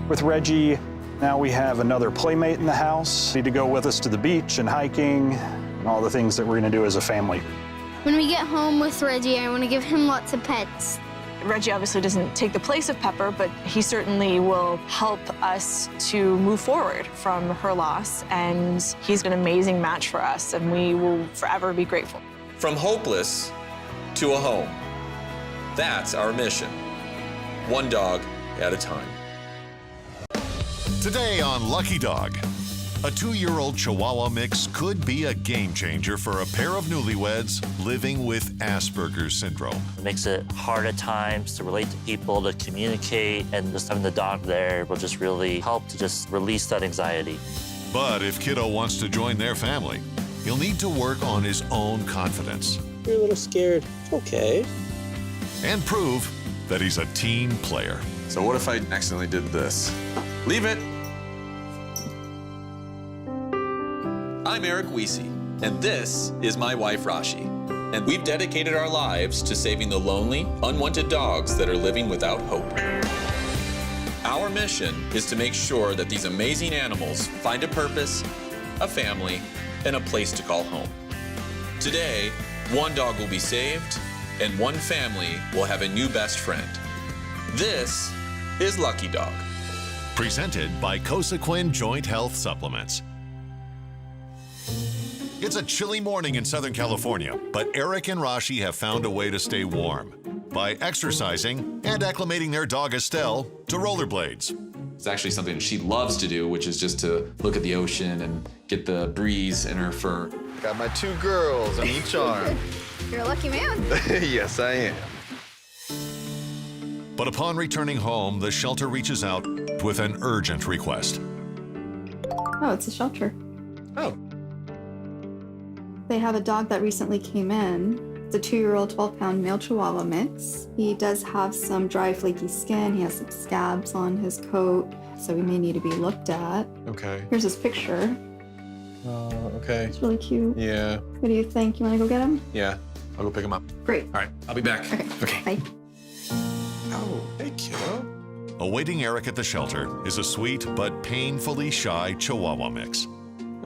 With Reggie, now we have another playmate in the house. Need to go with us to the beach and hiking and all the things that we're going to do as a family. When we get home with Reggie, I want to give him lots of pets. Reggie obviously doesn't take the place of Pepper, but he certainly will help us to move forward from her loss, and he's an amazing match for us, and we will forever be grateful. From hopeless to a home. That's our mission. One dog at a time. Today on Lucky Dog, A 2-year-old Chihuahua mix could be a game changer for a pair of newlyweds living with Asperger's syndrome. It makes it hard at times to relate to people, to communicate, and just having the dog there will just really help to just release that anxiety. But if Kiddo wants to join their family, he'll need to work on his own confidence. You're a little scared. It's okay. And prove that he's a team player. So what if I accidentally did this? Leave it. I'm Eric Wiese, and this is my wife, Rashi. And we've dedicated our lives to saving the lonely, unwanted dogs that are living without hope. Our mission is to make sure that these amazing animals find a purpose, a family, and a place to call home. Today, one dog will be saved, and one family will have a new best friend. This is Lucky Dog. Presented by Cosequin Joint Health Supplements. It's a chilly morning in Southern California, but Eric and Rashi have found a way to stay warm by exercising and acclimating their dog Estelle to rollerblades. It's actually something she loves to do, which is just to look at the ocean and get the breeze in her fur. Got my 2 girls on each arm. You're a lucky man. Yes, I am. But upon returning home, the shelter reaches out with an urgent request. Oh, it's a shelter. Oh. They have a dog that recently came in. It's a 2-year-old 12-pound male Chihuahua mix. He does have some dry, flaky skin. He has some scabs on his coat, so he may need to be looked at. Okay. Here's his picture. Okay. It's really cute. Yeah. What do you think? You want to go get him? Yeah. I'll go pick him up. Great. All right. I'll be back. Okay. Bye. Oh, hey, kiddo. Awaiting Eric at the shelter is a sweet but painfully shy Chihuahua mix.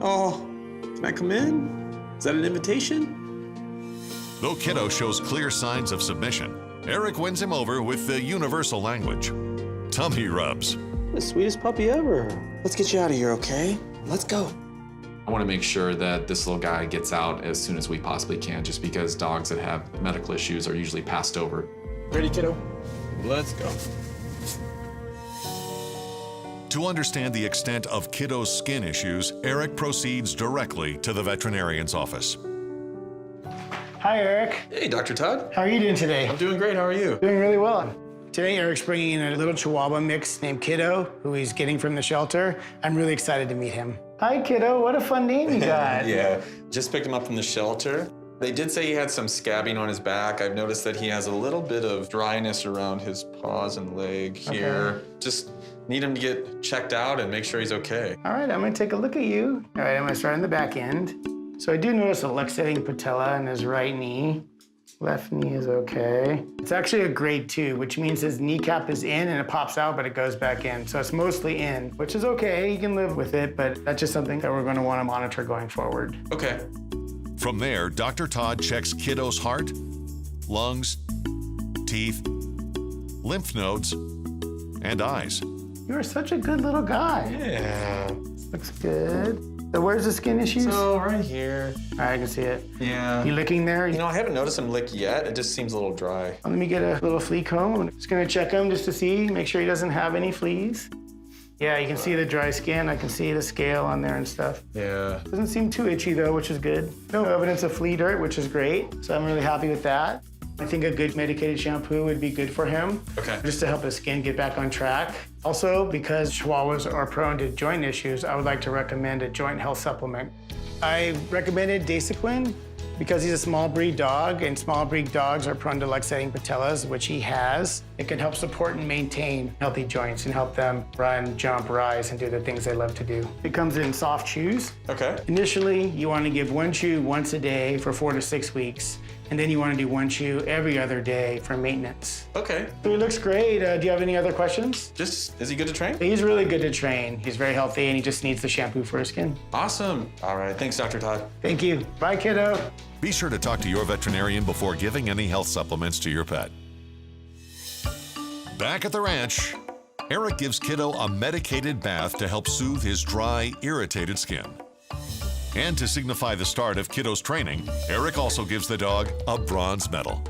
Oh, can I come in? Is that an invitation? Though Kiddo shows clear signs of submission, Eric wins him over with the universal language. Tummy rubs. The sweetest puppy ever. Let's get you out of here, okay? Let's go. I want to make sure that this little guy gets out as soon as we possibly can, just because dogs that have medical issues are usually passed over. Ready, kiddo? Let's go. To understand the extent of Kiddo's skin issues, Eric proceeds directly to the veterinarian's office. Hi, Eric. Hey, Dr. Todd. How are you doing today? I'm doing great. How are you? Doing really well. Today, Eric's bringing in a little Chihuahua mix named Kiddo, who he's getting from the shelter. I'm really excited to meet him. Hi, Kiddo. What a fun name you got. Yeah, just picked him up from the shelter. They did say he had some scabbing on his back. I've noticed that he has a little bit of dryness around his paws and leg here. Okay. Just need him to get checked out and make sure he's okay. All right, I'm gonna take a look at you. All right, I'm gonna start on the back end. So I do notice a luxating patella in his right knee. Left knee is okay. It's actually a grade 2, which means his kneecap is in and it pops out, but it goes back in. So it's mostly in, which is okay. You can live with it, but that's just something that we're gonna wanna monitor going forward. Okay. From there, Dr. Todd checks Kiddo's heart, lungs, teeth, lymph nodes, and eyes. You are such a good little guy. Yeah. Looks good. So where's the skin issues? So right here. All right, I can see it. Yeah. You licking there? You know, I haven't noticed him lick yet. It just seems a little dry. Let me get a little flea comb. I'm just gonna check him just to see, make sure he doesn't have any fleas. Yeah, you can see the dry skin. I can see the scale on there and stuff. Yeah. Doesn't seem too itchy though, which is good. No evidence of flea dirt, which is great. So I'm really happy with that. I think a good medicated shampoo would be good for him. Okay. Just to help his skin get back on track. Also, because Chihuahuas are prone to joint issues, I would like to recommend a joint health supplement. I recommended Dasequin because he's a small breed dog, and small breed dogs are prone to luxating patellas, which he has. It can help support and maintain healthy joints and help them run, jump, rise, and do the things they love to do. It comes in soft chews. Okay. Initially, you want to give one chew once a day for 4 to 6 weeks. And then you want to do one chew every other day for maintenance. Okay. So he looks great. Do you have any other questions? Just, is he good to train? He's really good to train. He's very healthy and he just needs the shampoo for his skin. Awesome. All right, thanks, Dr. Todd. Thank you. Bye, kiddo. Be sure to talk to your veterinarian before giving any health supplements to your pet. Back at the ranch, Eric gives Kiddo a medicated bath to help soothe his dry, irritated skin. And to signify the start of Kiddo's training, Eric also gives the dog a bronze medal.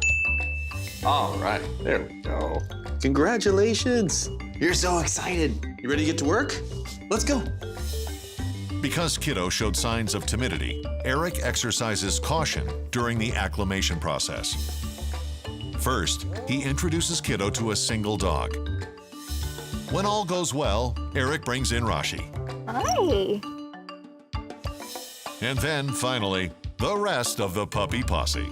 All right, there we go. Congratulations. You're so excited. You ready to get to work? Let's go. Because Kiddo showed signs of timidity, Eric exercises caution during the acclimation process. First, he introduces Kiddo to a single dog. When all goes well, Eric brings in Rashi. Hi. And then, finally, the rest of the puppy posse.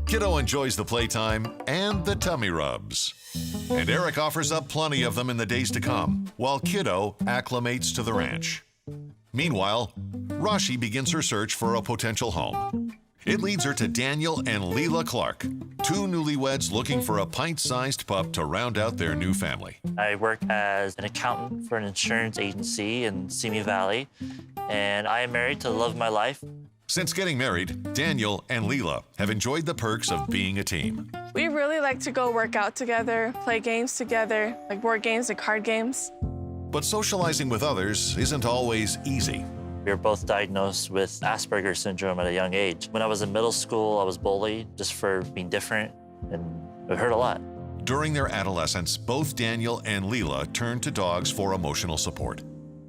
Kiddo enjoys the playtime and the tummy rubs. And Eric offers up plenty of them in the days to come, while Kiddo acclimates to the ranch. Meanwhile, Rashi begins her search for a potential home. It leads her to Daniel and Leela Clark, two newlyweds looking for a pint-sized pup to round out their new family. I work as an accountant for an insurance agency in Simi Valley, and I am married to the love of my life. Since getting married, Daniel and Leela have enjoyed the perks of being a team. We really like to go work out together, play games together, like board games and card games. But socializing with others isn't always easy. We were both diagnosed with Asperger's syndrome at a young age. When I was in middle school, I was bullied just for being different, and it hurt a lot. During their adolescence, both Daniel and Leela turned to dogs for emotional support.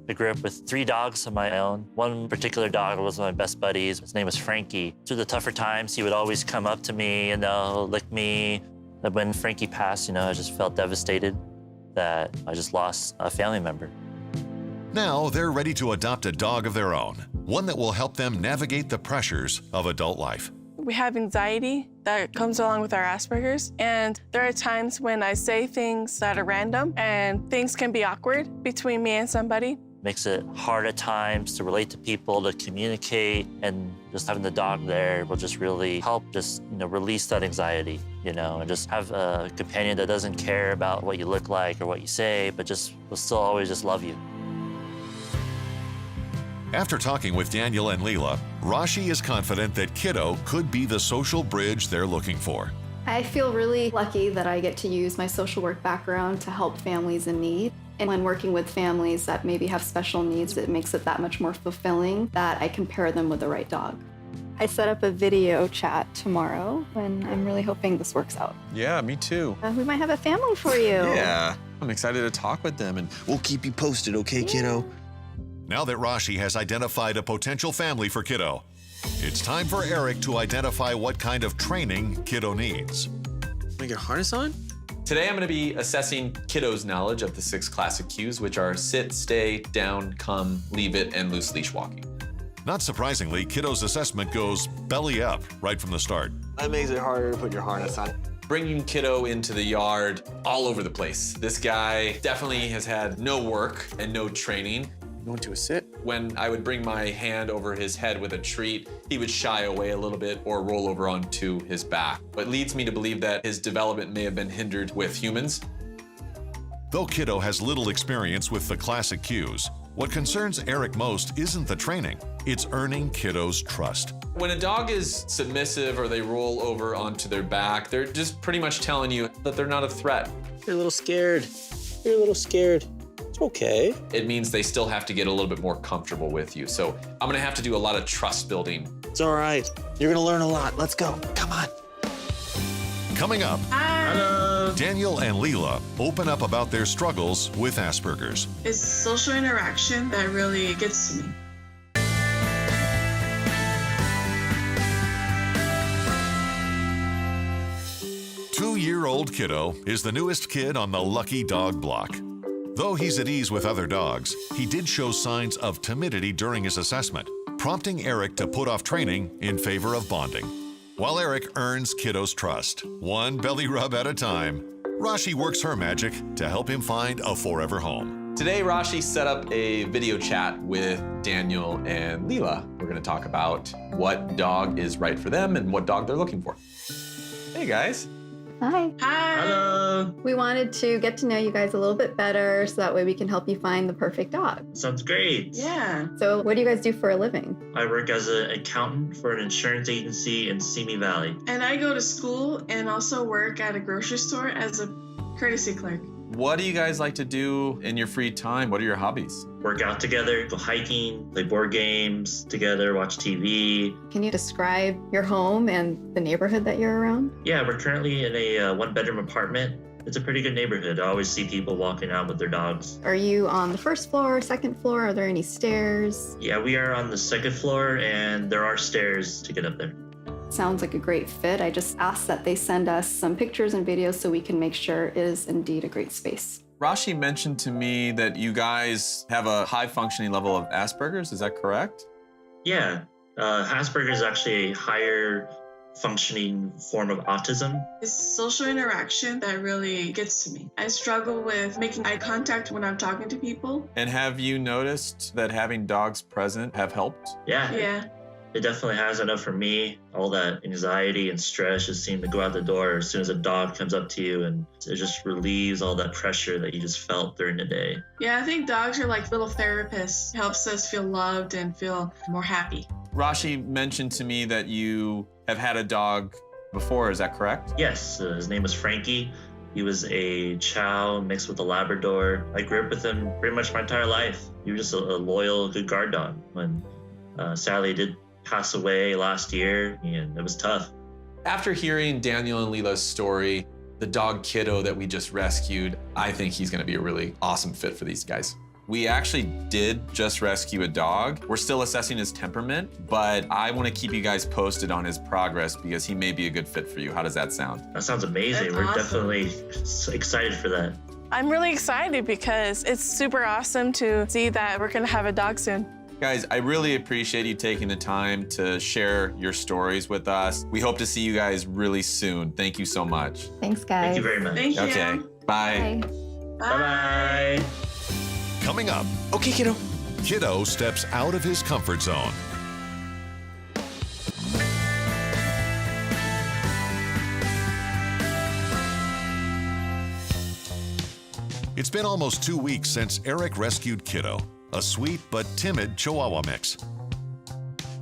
I grew up with 3 dogs of my own. One particular dog was one of my best buddies. His name was Frankie. Through the tougher times, he would always come up to me and lick me. But when Frankie passed, I just felt devastated that I just lost a family member. Now they're ready to adopt a dog of their own, one that will help them navigate the pressures of adult life. We have anxiety that comes along with our Asperger's, and there are times when I say things that are random and things can be awkward between me and somebody. Makes it hard at times to relate to people, to communicate, and just having the dog there will just really help release that anxiety, and just have a companion that doesn't care about what you look like or what you say, but just will still always just love you. After talking with Daniel and Leela, Rashi is confident that Kiddo could be the social bridge they're looking for. I feel really lucky that I get to use my social work background to help families in need. And when working with families that maybe have special needs, it makes it that much more fulfilling that I can pair them with the right dog. I set up a video chat tomorrow, and I'm really hoping this works out. Yeah, me too. We might have a family for you. Yeah, I'm excited to talk with them, and we'll keep you posted, okay, Kiddo? Now that Rashi has identified a potential family for Kiddo, it's time for Eric to identify what kind of training Kiddo needs. Make a harness on? Today, I'm going to be assessing Kiddo's knowledge of the 6 classic cues, which are sit, stay, down, come, leave it, and loose leash walking. Not surprisingly, Kiddo's assessment goes belly up right from the start. That makes it harder to put your harness on. Bringing Kiddo into the yard all over the place. This guy definitely has had no work and no training. Going to a sit? When I would bring my hand over his head with a treat, he would shy away a little bit or roll over onto his back. What leads me to believe that his development may have been hindered with humans. Though Kiddo has little experience with the classic cues, what concerns Eric most isn't the training, it's earning Kiddo's trust. When a dog is submissive or they roll over onto their back, they're just pretty much telling you that they're not a threat. You're a little scared. You're a little scared. It's okay. It means they still have to get a little bit more comfortable with you. So I'm gonna have to do a lot of trust building. It's all right. You're gonna learn a lot. Let's go. Come on. Coming up, Hello. Daniel and Leela open up about their struggles with Asperger's. It's social interaction that really gets to me. Two-year-old Kiddo is the newest kid on the lucky dog block. Though he's at ease with other dogs, he did show signs of timidity during his assessment, prompting Eric to put off training in favor of bonding. While Eric earns Kiddo's trust, one belly rub at a time, Rashi works her magic to help him find a forever home. Today, Rashi set up a video chat with Daniel and Leela. We're gonna talk about what dog is right for them and what dog they're looking for. Hey guys. Hi. Hi. Hello. We wanted to get to know you guys a little bit better so that way we can help you find the perfect dog. Sounds great. Yeah. So what do you guys do for a living? I work as an accountant for an insurance agency in Simi Valley. And I go to school and also work at a grocery store as a courtesy clerk. What do you guys like to do in your free time? What are your hobbies? Work out together, go hiking, play board games together, watch TV. Can you describe your home and the neighborhood that you're around? Yeah, we're currently in a 1-bedroom apartment. It's a pretty good neighborhood. I always see people walking out with their dogs. Are you on the first floor, second floor? Are there any stairs? Yeah, we are on the second floor, and there are stairs to get up there. Sounds like a great fit. I just asked that they send us some pictures and videos so we can make sure it is indeed a great space. Rashi mentioned to me that you guys have a high functioning level of Asperger's. Is that correct? Yeah, Asperger's is actually a higher functioning form of autism. It's social interaction that really gets to me. I struggle with making eye contact when I'm talking to people. And have you noticed that having dogs present have helped? Yeah. It definitely has. Enough for me. All that anxiety and stress just seem to go out the door as soon as a dog comes up to you, and it just relieves all that pressure that you just felt during the day. Yeah, I think dogs are like little therapists. It helps us feel loved and feel more happy. Rashi mentioned to me that you have had a dog before. Is that correct? Yes, his name was Frankie. He was a Chow mixed with a Labrador. I grew up with him pretty much my entire life. He was just a loyal, good guard dog. When sadly he did pass away last year, and it was tough. After hearing Daniel and Leela's story, the dog Kiddo that we just rescued, I think he's gonna be a really awesome fit for these guys. We actually did just rescue a dog. We're still assessing his temperament, but I wanna keep you guys posted on his progress because he may be a good fit for you. How does that sound? That sounds amazing. That's We're awesome. definitely excited for that. I'm really excited because it's super awesome to see that we're gonna have a dog soon. Guys, I really appreciate you taking the time to share your stories with us. We hope to see you guys really soon. Thank you so much. Thanks, guys. Thank you very much. Thank you. Okay, bye. Bye-bye. Coming up, Okay, Kiddo. Kiddo steps out of his comfort zone. It's been almost 2 weeks since Eric rescued Kiddo, a sweet but timid Chihuahua mix.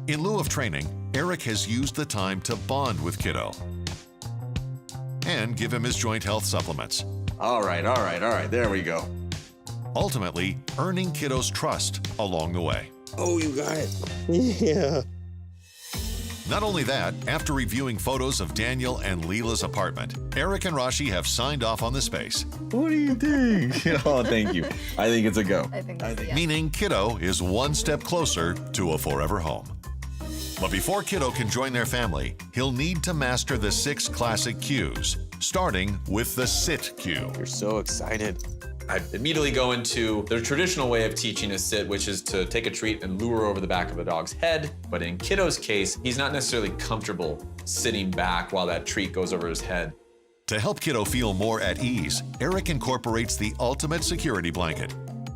In lieu of training, Eric has used the time to bond with Kiddo and give him his joint health supplements, All right, there we go. ultimately earning Kiddo's trust along the way. Oh, you got it. Yeah. Not only that, after reviewing photos of Daniel and Leela's apartment, Eric and Rashi have signed off on the space, What do you think? Oh, thank you. I think it's a go. meaning Kiddo is one step closer to a forever home. But before Kiddo can join their family, he'll need to master the 6 classic cues, starting with the sit cue. You're so excited. I immediately go into the traditional way of teaching a sit, which is to take a treat and lure over the back of a dog's head. But in Kiddo's case, he's not necessarily comfortable sitting back while that treat goes over his head. To help Kiddo feel more at ease, Eric incorporates the ultimate security blanket,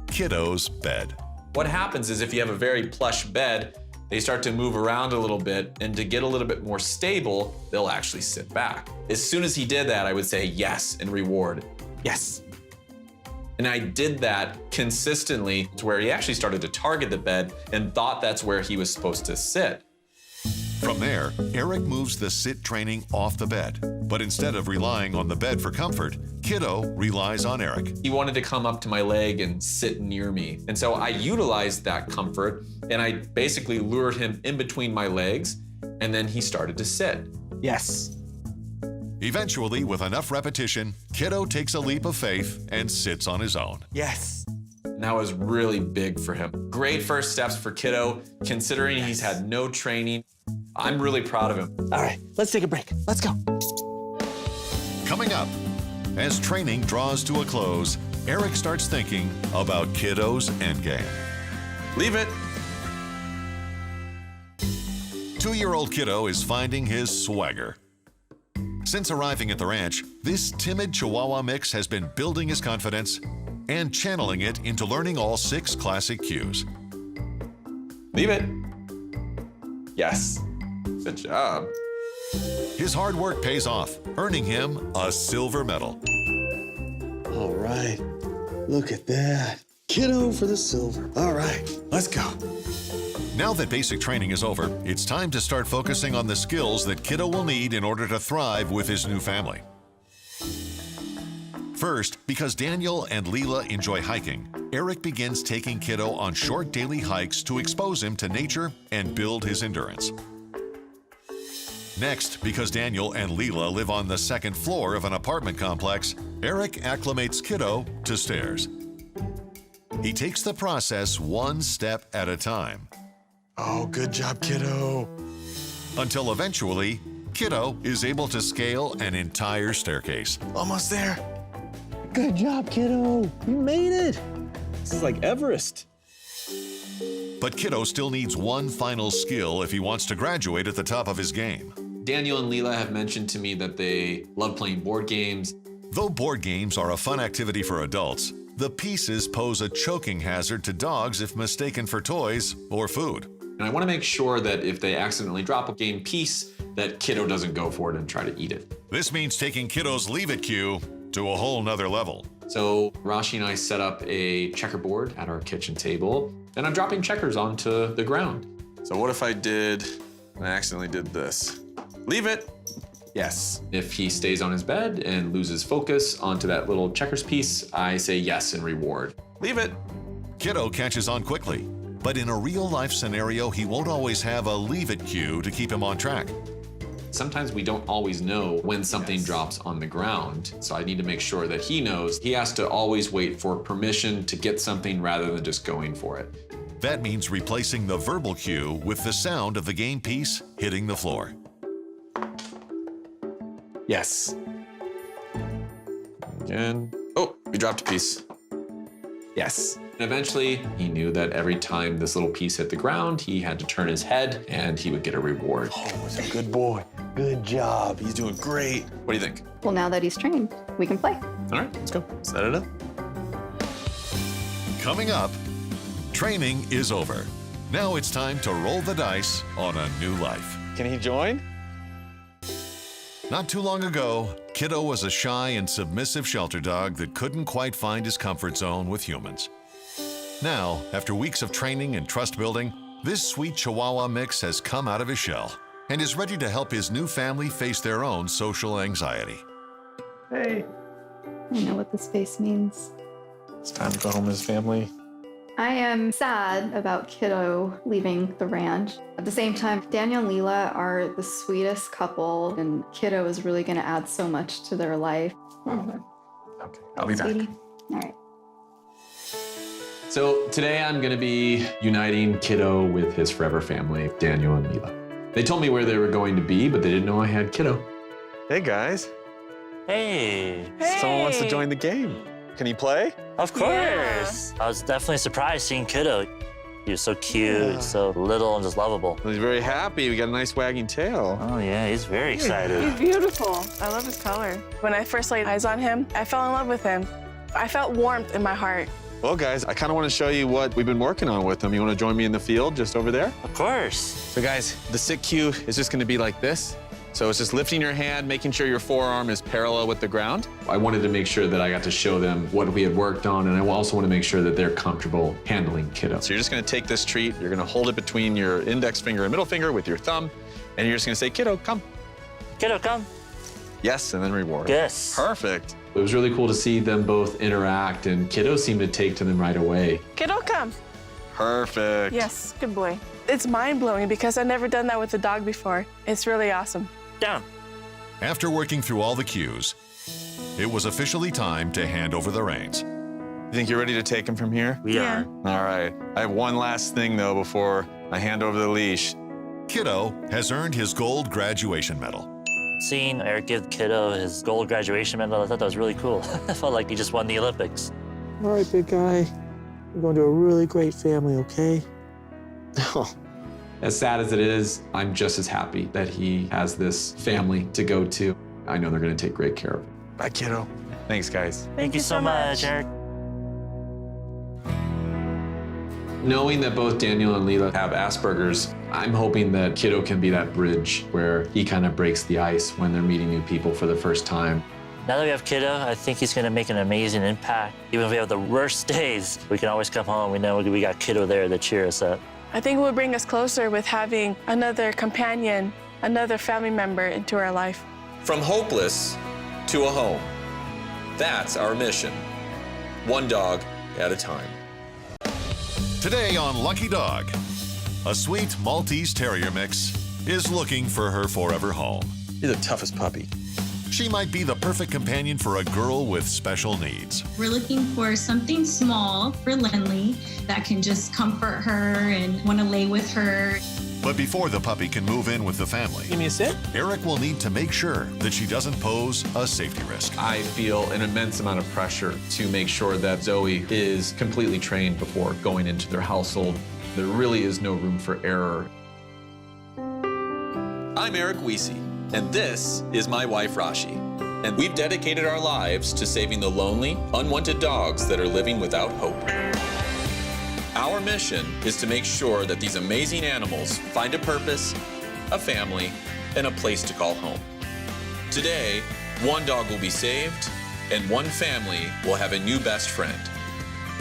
Kiddo's bed. What happens is if you have a very plush bed, they start to move around a little bit, and to get a little bit more stable, they'll actually sit back. As soon as he did that, I would say yes and reward. Yes. And I did that consistently to where he actually started to target the bed and thought that's where he was supposed to sit. From there, Eric moves the sit training off the bed. But instead of relying on the bed for comfort, Kiddo relies on Eric. He wanted to come up to my leg and sit near me. And so I utilized that comfort and I basically lured him in between my legs, and then he started to sit. Yes. Eventually, with enough repetition, Kiddo takes a leap of faith and sits on his own. Yes. And that was really big for him. Great first steps for Kiddo, considering he's had no training. I'm really proud of him. All right, let's take a break. Let's go. Coming up, as training draws to a close, Eric starts thinking about Kiddo's endgame. Leave it. 2-year-old Kiddo is finding his swagger. Since arriving at the ranch, this timid Chihuahua mix has been building his confidence and channeling it into learning all 6 classic cues. Leave it. Yes. Good job. His hard work pays off, earning him a silver medal. All right. Look at that. Kiddo for the silver. All right, let's go. Now that basic training is over, it's time to start focusing on the skills that Kiddo will need in order to thrive with his new family. First, because Daniel and Leela enjoy hiking, Eric begins taking Kiddo on short daily hikes to expose him to nature and build his endurance. Next, because Daniel and Leela live on the second floor of an apartment complex, Eric acclimates Kiddo to stairs. He takes the process one step at a time. Oh, good job, Kiddo. Until eventually, Kiddo is able to scale an entire staircase. Almost there. Good job, kiddo. You made it. This is like Everest. But Kiddo still needs one final skill if he wants to graduate at the top of his game. Daniel and Leela have mentioned to me that they love playing board games. Though board games are a fun activity for adults, the pieces pose a choking hazard to dogs if mistaken for toys or food. And I want to make sure that if they accidentally drop a game piece, that Kiddo doesn't go for it and try to eat it. This means taking Kiddo's leave it cue to a whole nother level. So Rashi and I set up a checkerboard at our kitchen table, and I'm dropping checkers onto the ground. So what if I accidentally did this? Leave it. Yes. If he stays on his bed and loses focus onto that little checkers piece, I say yes and reward. Leave it. Kiddo catches on quickly, but in a real-life scenario, he won't always have a leave it cue to keep him on track. Sometimes we don't always know when something drops on the ground, so I need to make sure that he knows he has to always wait for permission to get something rather than just going for it. That means replacing the verbal cue with the sound of the game piece hitting the floor. Yes. Again. Oh, we dropped a piece. Yes. And eventually, he knew that every time this little piece hit the ground, he had to turn his head and he would get a reward. Oh, he's a good boy. Good job. He's doing great. What do you think? Well, now that he's trained, we can play. All right, let's go. Set it up. Coming up, training is over. Now it's time to roll the dice on a new life. Can he join? Not too long ago, Kiddo was a shy and submissive shelter dog that couldn't quite find his comfort zone with humans. Now, after weeks of training and trust building, this sweet Chihuahua mix has come out of his shell and is ready to help his new family face their own social anxiety. Hey. I know what this face means. It's time to go home with his family. I am sad about Kiddo leaving the ranch. At the same time, Daniel and Leela are the sweetest couple, and Kiddo is really going to add so much to their life. Okay, I'll be back. All right. So today I'm gonna be uniting Kiddo with his forever family, Daniel and Leela. They told me where they were going to be, but they didn't know I had Kiddo. Hey guys. Hey. Someone wants to join the game. Can he play? Of course. Yeah. I was definitely surprised seeing Kiddo. He was so cute, so little and just lovable. He's very happy. We got a nice wagging tail. Oh yeah, he's very excited. He's beautiful. I love his color. When I first laid eyes on him, I fell in love with him. I felt warmth in my heart. Well, guys, I kind of want to show you what we've been working on with him. You want to join me in the field just over there? Of course. So, guys, the sit cue is just going to be like this. So it's just lifting your hand, making sure your forearm is parallel with the ground. I wanted to make sure that I got to show them what we had worked on, and I also want to make sure that they're comfortable handling Kiddo. So you're just going to take this treat, you're going to hold it between your index finger and middle finger with your thumb, and you're just going to say, Kiddo, come. Kiddo, come. Yes, and then reward. Yes. Perfect. It was really cool to see them both interact, and Kiddo seemed to take to them right away. Kiddo, come. Perfect. Yes, good boy. It's mind-blowing because I've never done that with a dog before. It's really awesome. Down. After working through all the cues, it was officially time to hand over the reins. You think you're ready to take him from here? We are. All right. I have one last thing, though, before I hand over the leash. Kiddo has earned his gold graduation medal. Seeing Eric give Kiddo his gold graduation medal, I thought that was really cool. I felt like he just won the Olympics. All right, big guy. You're going to a really great family, okay? As sad as it is, I'm just as happy that he has this family to go to. I know they're going to take great care of him. Bye, Kiddo. Thanks, guys. Thank you so much, Eric. Knowing that both Daniel and Leela have Asperger's, I'm hoping that Kiddo can be that bridge where he kind of breaks the ice when they're meeting new people for the first time. Now that we have Kiddo, I think he's going to make an amazing impact. Even if we have the worst days, we can always come home. We know we got Kiddo there to cheer us up. I think it will bring us closer with having another companion, another family member into our life. From hopeless to a home. That's our mission. One dog at a time. Today on Lucky Dog, a sweet Maltese Terrier mix is looking for her forever home. You're the toughest puppy. She might be the perfect companion for a girl with special needs. We're looking for something small for Lindley that can just comfort her and want to lay with her. But before the puppy can move in with the family, Give me a sit. Eric will need to make sure that she doesn't pose a safety risk. I feel an immense amount of pressure to make sure that Zoe is completely trained before going into their household. There really is no room for error. I'm Eric Weesey, and this is my wife, Rashi. And we've dedicated our lives to saving the lonely, unwanted dogs that are living without hope. Our mission is to make sure that these amazing animals find a purpose, a family, and a place to call home. Today, one dog will be saved, and one family will have a new best friend.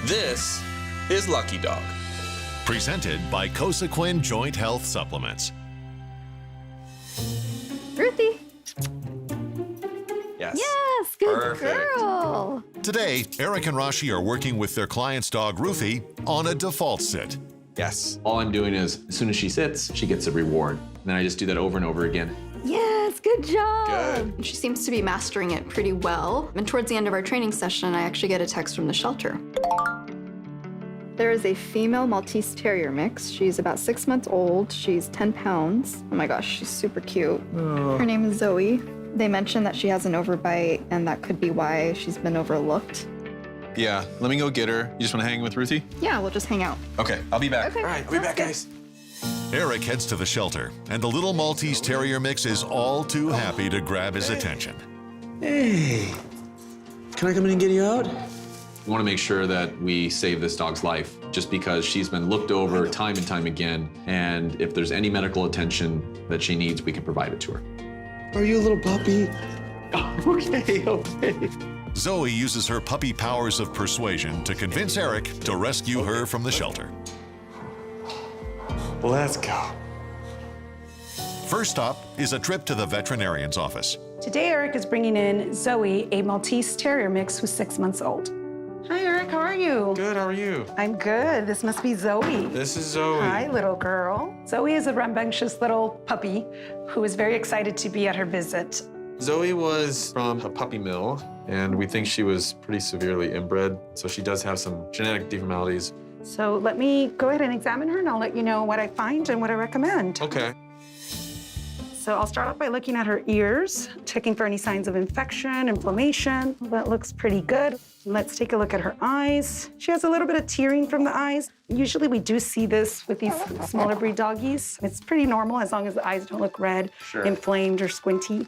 This is Lucky Dog. Presented by Cosequin Joint Health Supplements. Ruthie. Yes. Yes, good Perfect. girl. Today, Eric and Rashi are working with their client's dog, Ruthie, on a default sit. Yes. All I'm doing is, as soon as she sits, she gets a reward. And then I just do that over and over again. Yes, good job. Good. She seems to be mastering it pretty well. And towards the end of our training session, I actually get a text from the shelter. There is a female Maltese Terrier mix. She's about 6 months old. She's 10 pounds. Oh my gosh, she's super cute. Oh. Her name is Zoe. They mentioned that she has an overbite, and that could be why she's been overlooked. Yeah, let me go get her. You just want to hang with Ruthie? Yeah, we'll just hang out. Okay, I'll be back. Okay. All right, I'll be back, guys. Eric heads to the shelter, and the little Maltese Terrier mix is all too happy to grab his attention. Hey, can I come in and get you out? We want to make sure that we save this dog's life just because she's been looked over time and time again. And if there's any medical attention that she needs, we can provide it to her. Are you a little puppy? Okay. Zoe uses her puppy powers of persuasion to convince Eric to rescue her from the shelter. Let's go. First stop is a trip to the veterinarian's office. Today, Eric is bringing in Zoe, a Maltese Terrier mix who's 6 months old. Hi, Eric. How are you? Good, how are you? I'm good. This must be Zoe. This is Zoe. Hi, little girl. Zoe is a rambunctious little puppy who is very excited to be at her visit. Zoe was from a puppy mill, and we think she was pretty severely inbred. So she does have some genetic deformalities. So let me go ahead and examine her, and I'll let you know what I find and what I recommend. Okay. So I'll start off by looking at her ears, checking for any signs of infection, inflammation. That looks pretty good. Let's take a look at her eyes. She has a little bit of tearing from the eyes. Usually we do see this with these smaller breed doggies. It's pretty normal as long as the eyes don't look red, inflamed, or squinty.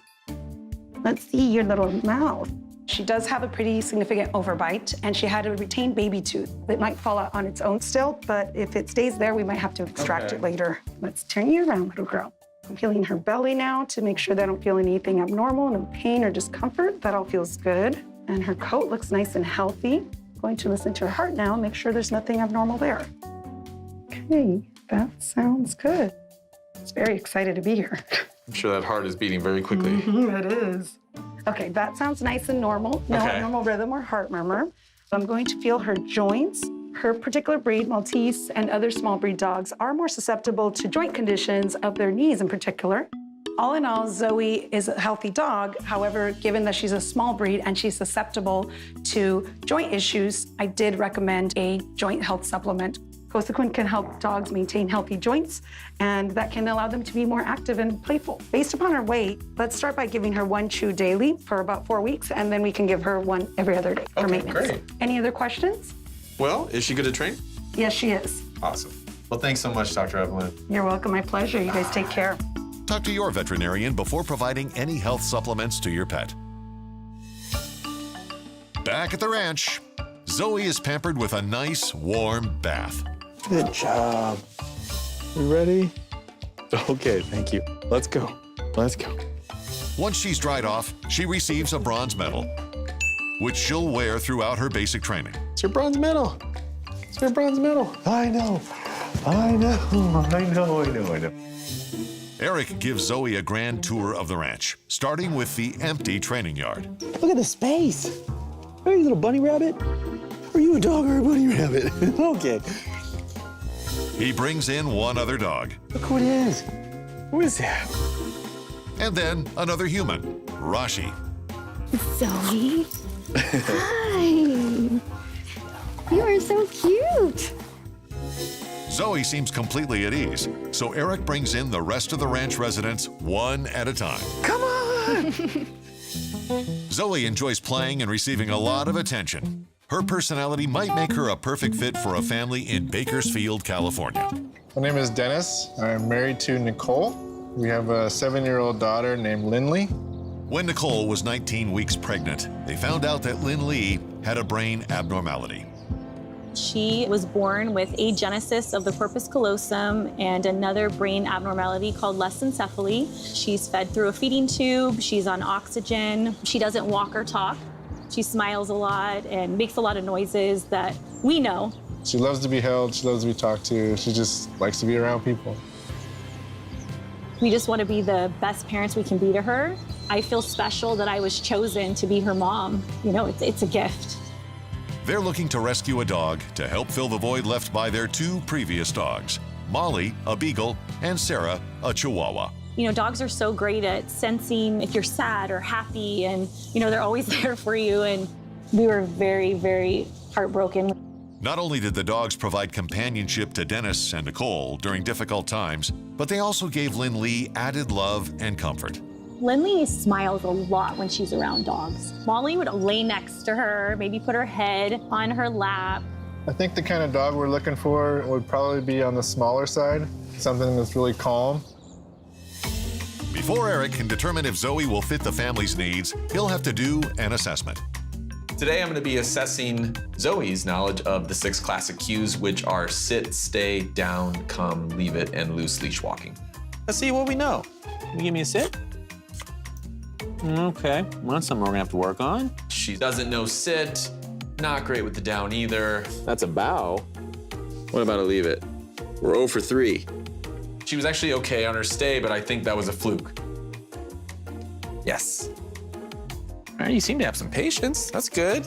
Let's see your little mouth. She does have a pretty significant overbite, and she had a retained baby tooth. It might fall out on its own still, but if it stays there, we might have to extract it later. Let's turn you around, little girl. I'm feeling her belly now to make sure that I don't feel anything abnormal, no pain or discomfort. That all feels good. And her coat looks nice and healthy. I'm going to listen to her heart now and make sure there's nothing abnormal there. Okay, that sounds good. It's very excited to be here. I'm sure that heart is beating very quickly. It is. Okay, that sounds nice and normal. No abnormal rhythm or heart murmur. I'm going to feel her joints. Her particular breed, Maltese and other small breed dogs, are more susceptible to joint conditions of their knees in particular. All in all, Zoe is a healthy dog. However, given that she's a small breed and she's susceptible to joint issues, I did recommend a joint health supplement. Cosequin can help dogs maintain healthy joints, and that can allow them to be more active and playful. Based upon her weight, let's start by giving her one chew daily for about 4 weeks, and then we can give her one every other day for maintenance. Great. Any other questions? Well, is she good to train? Yes, she is. Awesome. Well, thanks so much, Dr. Evelyn. You're welcome. My pleasure. You guys take care. Talk to your veterinarian before providing any health supplements to your pet. Back at the ranch, Zoe is pampered with a nice, warm bath. Good job. You ready? Okay, thank you. Let's go. Let's go. Once she's dried off, she receives a bronze medal, which she'll wear throughout her basic training. It's your bronze medal. It's your bronze medal. I know. I know. Eric gives Zoe a grand tour of the ranch, starting with the empty training yard. Look at the space. Are you a little bunny rabbit? Are you a dog or a bunny rabbit? Okay. He brings in one other dog. Look who it is. Who is that? And then another human, Rashi. Zoe. Hi. You are so cute. Zoe seems completely at ease, so Eric brings in the rest of the ranch residents one at a time. Come on! Zoe enjoys playing and receiving a lot of attention. Her personality might make her a perfect fit for a family in Bakersfield, California. My name is Dennis. I'm married to Nicole. We have a 7-year-old daughter named Lindley. When Nicole was 19 weeks pregnant, they found out that Lindley had a brain abnormality. She was born with agenesis of the corpus callosum and another brain abnormality called lessencephaly. She's fed through a feeding tube. She's on oxygen. She doesn't walk or talk. She smiles a lot and makes a lot of noises that we know. She loves to be held. She loves to be talked to. She just likes to be around people. We just want to be the best parents we can be to her. I feel special that I was chosen to be her mom. You know, it's a gift. They're looking to rescue a dog to help fill the void left by their 2 previous dogs, Molly, a beagle, and Sarah, a chihuahua. You know, dogs are so great at sensing if you're sad or happy, and, you know, they're always there for you. And we were very, very heartbroken. Not only did the dogs provide companionship to Dennis and Nicole during difficult times, but they also gave Lindley added love and comfort. Lindley smiles a lot when she's around dogs. Molly would lay next to her, maybe put her head on her lap. I think the kind of dog we're looking for would probably be on the smaller side, something that's really calm. Before Eric can determine if Zoe will fit the family's needs, he'll have to do an assessment. Today I'm going to be assessing Zoe's knowledge of the 6 classic cues, which are sit, stay, down, come, leave it, and loose leash walking. Let's see what we know. Can you give me a sit? Okay, well, that's something we're gonna have to work on. She doesn't know sit, not great with the down either. That's a bow. What about a leave it? We're 0 for 3. She was actually okay on her stay, but I think that was a fluke. Yes. All right, you seem to have some patience. That's good.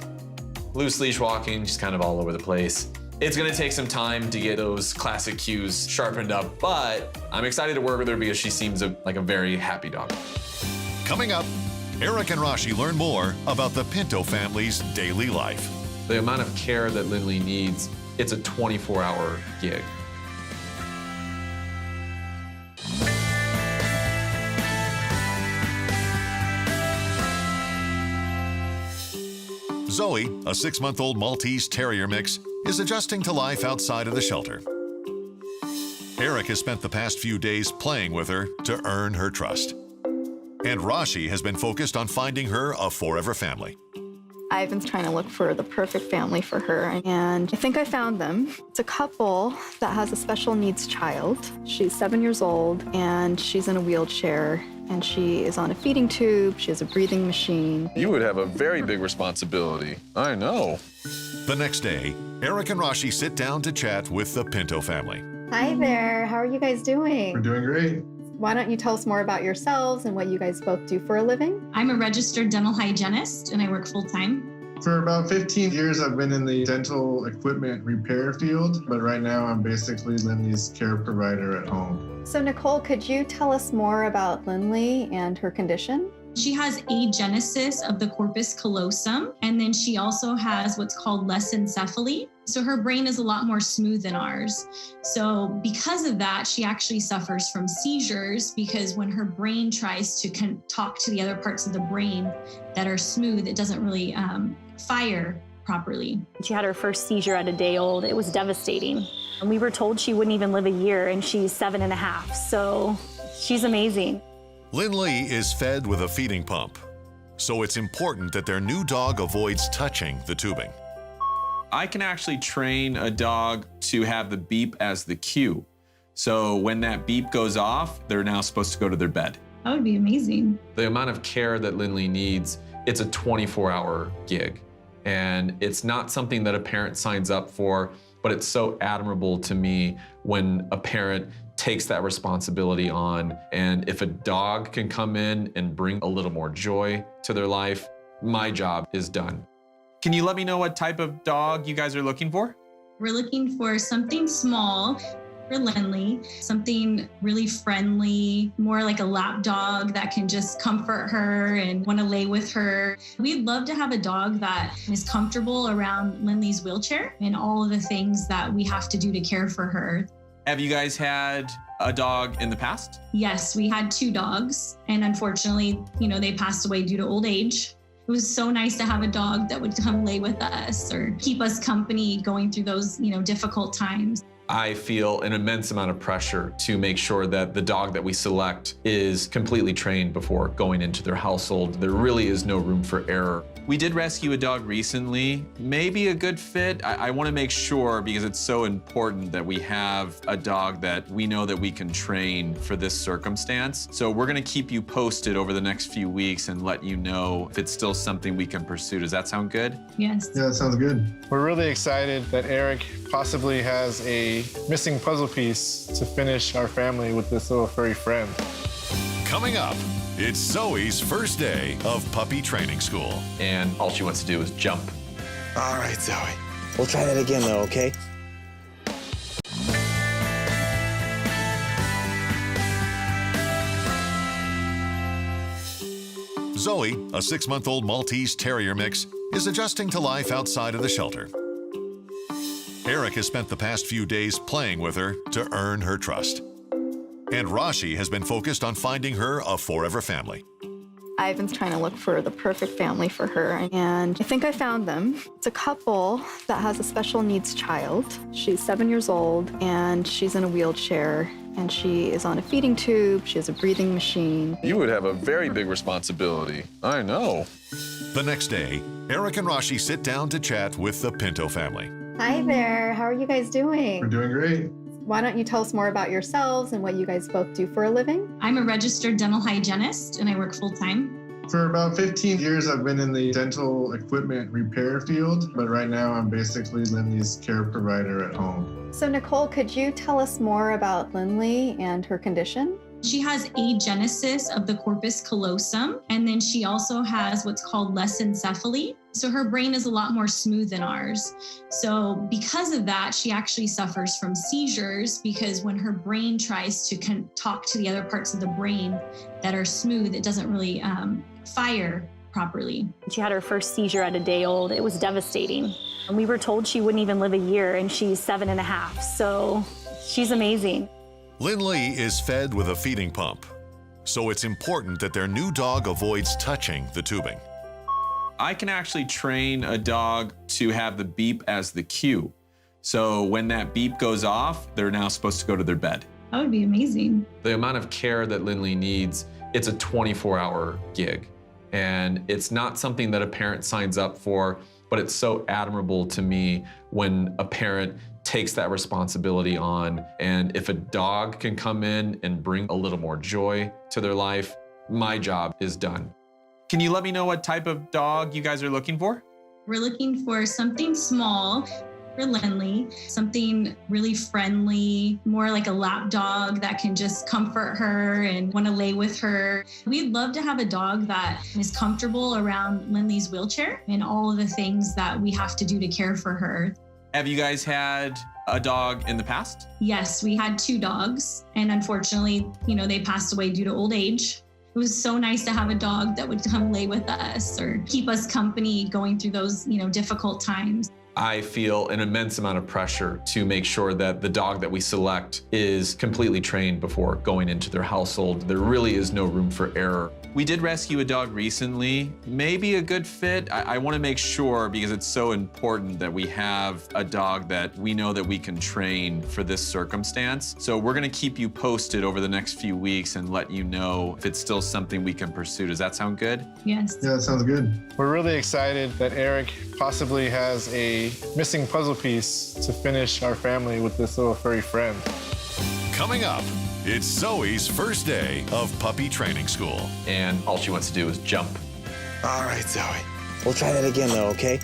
Loose leash walking, she's kind of all over the place. It's gonna take some time to get those classic cues sharpened up, but I'm excited to work with her because she seems like a very happy dog. Coming up, Eric and Rashi learn more about the Pinto family's daily life. The amount of care that Lindley needs, it's a 24-hour gig. Zoe, a 6-month-old Maltese Terrier mix, is adjusting to life outside of the shelter. Eric has spent the past few days playing with her to earn her trust. And Rashi has been focused on finding her a forever family. I've been trying to look for the perfect family for her, and I think I found them. It's a couple that has a special needs child. She's 7 years old, and she's in a wheelchair, and she is on a feeding tube. She has a breathing machine. You would have a very big responsibility. I know. The next day, Eric and Rashi sit down to chat with the Pinto family. Hi there. How are you guys doing? We're doing great. Why don't you tell us more about yourselves and what you guys both do for a living? I'm a registered dental hygienist and I work full-time. For about 15 years, I've been in the dental equipment repair field, but right now I'm basically Lindley's care provider at home. So Nicole, could you tell us more about Lindley and her condition? She has agenesis of the corpus callosum, and then she also has what's called lessencephaly. So her brain is a lot more smooth than ours. So because of that, she actually suffers from seizures because when her brain tries to talk to the other parts of the brain that are smooth, it doesn't really fire properly. She had her first seizure at a day old. It was devastating. And we were told she wouldn't even live a year, and she's 7.5. So she's amazing. Lindley is fed with a feeding pump, so it's important that their new dog avoids touching the tubing. I can actually train a dog to have the beep as the cue. So when that beep goes off, they're now supposed to go to their bed. That would be amazing. The amount of care that Lindley needs, it's a 24-hour gig. And it's not something that a parent signs up for, but it's so admirable to me when a parent takes that responsibility on. And if a dog can come in and bring a little more joy to their life, my job is done. Can you let me know what type of dog you guys are looking for? We're looking for something small for Lindley, something really friendly, more like a lap dog that can just comfort her and want to lay with her. We'd love to have a dog that is comfortable around Lindley's wheelchair and all of the things that we have to do to care for her. Have you guys had a dog in the past? Yes, we had 2 dogs, and unfortunately, they passed away due to old age. It was so nice to have a dog that would come lay with us or keep us company going through those, difficult times. I feel an immense amount of pressure to make sure that the dog that we select is completely trained before going into their household. There really is no room for error. We did rescue a dog recently, maybe a good fit. I want to make sure, because it's so important that we have a dog that we know that we can train for this circumstance. So we're going to keep you posted over the next few weeks and let you know if it's still something we can pursue. Does that sound good? Yes. Yeah, that sounds good. We're really excited that Eric possibly has a missing puzzle piece to finish our family with this little furry friend. Coming up, it's Zoe's first day of puppy training school. And all she wants to do is jump. All right, Zoe. We'll try that again, though, okay? Zoe, a 6-month-old Maltese Terrier mix, is adjusting to life outside of the shelter. Eric has spent the past few days playing with her to earn her trust. And Rashi has been focused on finding her a forever family. I've been trying to look for the perfect family for her, and I think I found them. It's a couple that has a special needs child. She's 7 years old, and she's in a wheelchair, and she is on a feeding tube. She has a breathing machine. You would have a very big responsibility. I know. The next day, Eric and Rashi sit down to chat with the Pinto family. Hi there. How are you guys doing? We're doing great. Why don't you tell us more about yourselves and what you guys both do for a living? I'm a registered dental hygienist and I work full-time. For about 15 years, I've been in the dental equipment repair field, but right now I'm basically Lindley's care provider at home. So Nicole, could you tell us more about Lindley and her condition? She has agenesis of the corpus callosum, and then she also has what's called lesencephaly. So her brain is a lot more smooth than ours. So because of that, she actually suffers from seizures, because when her brain tries to talk to the other parts of the brain that are smooth, it doesn't really fire properly. She had her first seizure at a day old. It was devastating. And we were told she wouldn't even live a year, and she's 7.5. So she's amazing. Lindley is fed with a feeding pump, so it's important that their new dog avoids touching the tubing. I can actually train a dog to have the beep as the cue. So when that beep goes off, they're now supposed to go to their bed. That would be amazing. The amount of care that Lindley needs, it's a 24-hour gig. And it's not something that a parent signs up for, but it's so admirable to me when a parent takes that responsibility on. And if a dog can come in and bring a little more joy to their life, my job is done. Can you let me know what type of dog you guys are looking for? We're looking for something small for Lindley, something really friendly, more like a lap dog that can just comfort her and want to lay with her. We'd love to have a dog that is comfortable around Lindley's wheelchair and all of the things that we have to do to care for her. Have you guys had a dog in the past? Yes, we had 2 dogs, and unfortunately, they passed away due to old age. It was so nice to have a dog that would come lay with us or keep us company going through those, difficult times. I feel an immense amount of pressure to make sure that the dog that we select is completely trained before going into their household. There really is no room for error. We did rescue a dog recently, maybe a good fit. I want to make sure, because it's so important that we have a dog that we know that we can train for this circumstance. So we're going to keep you posted over the next few weeks and let you know if it's still something we can pursue. Does that sound good? Yes. Yeah, that sounds good. We're really excited that Eric possibly has a missing puzzle piece to finish our family with this little furry friend. Coming up, it's Zoe's first day of puppy training school. And all she wants to do is jump. All right, Zoe. We'll try that again, though, okay?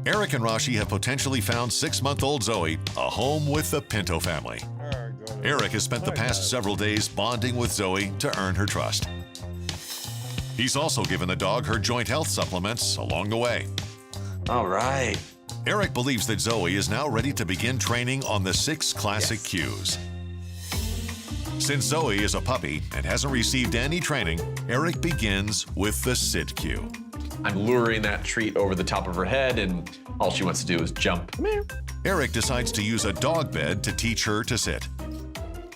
Eric and Rashi have potentially found 6-month-old Zoe a home with the Pinto family. Eric has spent the past several days bonding with Zoe to earn her trust. He's also given the dog her joint health supplements along the way. All right. Eric believes that Zoe is now ready to begin training on the 6 classic cues. Since Zoe is a puppy and hasn't received any training, Eric begins with the sit cue. I'm luring that treat over the top of her head, and all she wants to do is jump. Come here. Eric decides to use a dog bed to teach her to sit.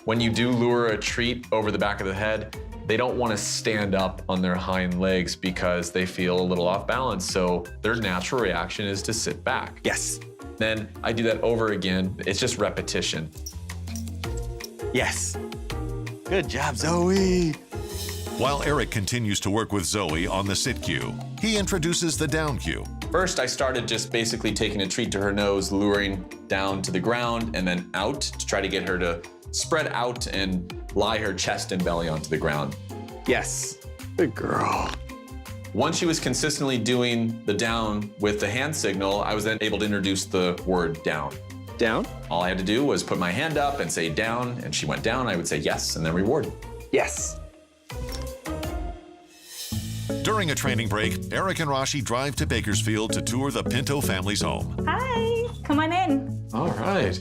When you do lure a treat over the back of the head, they don't want to stand up on their hind legs because they feel a little off balance. So their natural reaction is to sit back. Yes. Then I do that over again. It's just repetition. Yes. Good job, Zoe. While Eric continues to work with Zoe on the sit cue, he introduces the down cue. First, I started just basically taking a treat to her nose, luring down to the ground, and then out to try to get her to spread out and lie her chest and belly onto the ground. Yes. Good girl. Once she was consistently doing the down with the hand signal, I was then able to introduce the word down. Down? All I had to do was put my hand up and say down, and she went down. I would say yes, and then reward. Yes. During a training break, Eric and Rashi drive to Bakersfield to tour the Pinto family's home. Hi, come on in. All right.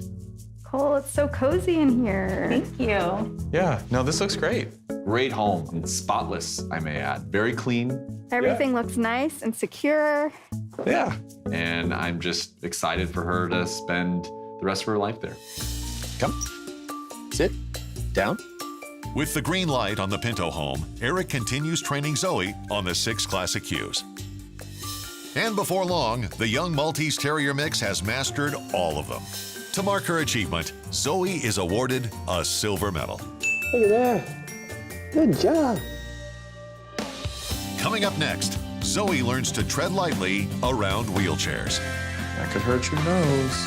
Cole, it's so cozy in here. Thank you. Yeah, no, this looks great. Great home, and spotless, I may add. Very clean. Everything looks nice and secure. Yeah. And I'm just excited for her to spend the rest of her life there. Come. Sit. Down. With the green light on the Pinto home, Eric continues training Zoe on the 6 classic cues. And before long, the young Maltese Terrier mix has mastered all of them. To mark her achievement, Zoe is awarded a silver medal. Look at that. Good job. Coming up next, Zoe learns to tread lightly around wheelchairs. That could hurt your nose.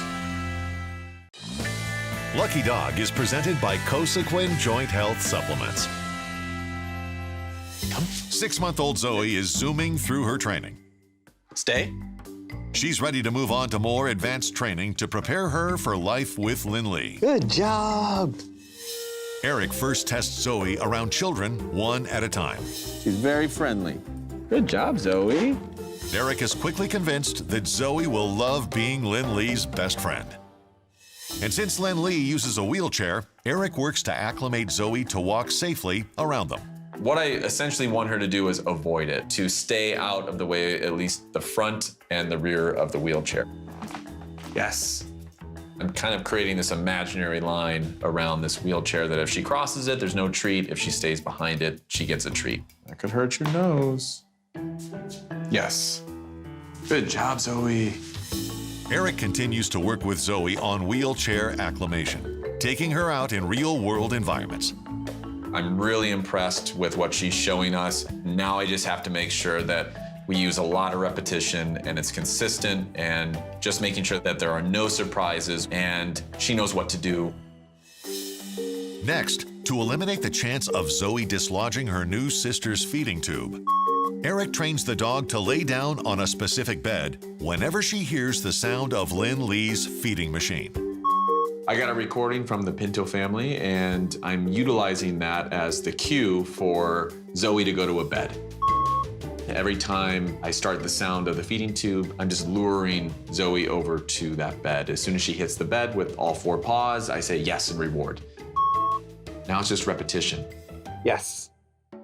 Lucky Dog is presented by Cosequin Joint Health Supplements. 6-month-old Zoe is zooming through her training. Stay. She's ready to move on to more advanced training to prepare her for life with Lin Lee. Good job. Eric first tests Zoe around children one at a time. She's very friendly. Good job, Zoe. Eric is quickly convinced that Zoe will love being Lin Lee's best friend. And since Lin Lee uses a wheelchair, Eric works to acclimate Zoe to walk safely around them. What I essentially want her to do is avoid it, to stay out of the way, at least the front and the rear of the wheelchair. Yes. I'm kind of creating this imaginary line around this wheelchair that if she crosses it, there's no treat. If she stays behind it, she gets a treat. That could hurt your nose. Yes. Good job, Zoe. Eric continues to work with Zoe on wheelchair acclimation, taking her out in real-world environments. I'm really impressed with what she's showing us. Now I just have to make sure that we use a lot of repetition and it's consistent and just making sure that there are no surprises and she knows what to do. Next, to eliminate the chance of Zoe dislodging her new sister's feeding tube, Eric trains the dog to lay down on a specific bed whenever she hears the sound of Lin Lee's feeding machine. I got a recording from the Pinto family, and I'm utilizing that as the cue for Zoe to go to a bed. Every time I start the sound of the feeding tube, I'm just luring Zoe over to that bed. As soon as she hits the bed with all 4 paws, I say yes and reward. Now it's just repetition. Yes.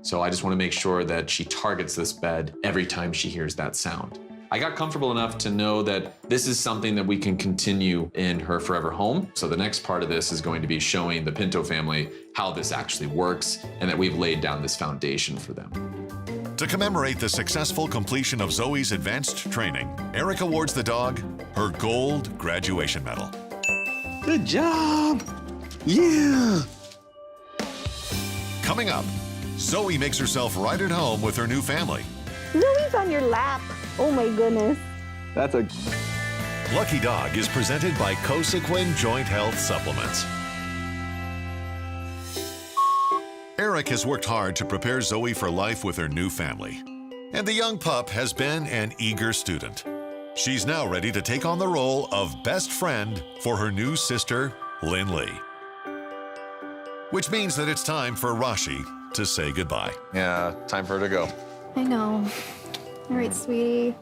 So I just want to make sure that she targets this bed every time she hears that sound. I got comfortable enough to know that this is something that we can continue in her forever home. So the next part of this is going to be showing the Pinto family how this actually works and that we've laid down this foundation for them. To commemorate the successful completion of Zoe's advanced training, Eric awards the dog her gold graduation medal. Good job. Yeah. Coming up, Zoe makes herself right at home with her new family. Zoe's on your lap. Oh my goodness. That's a... Lucky Dog is presented by Cosequin Joint Health Supplements. Eric has worked hard to prepare Zoe for life with her new family. And the young pup has been an eager student. She's now ready to take on the role of best friend for her new sister, Lin Lee. Which means that it's time for Rashi to say goodbye. Yeah, time for her to go. I know. All right, sweetie.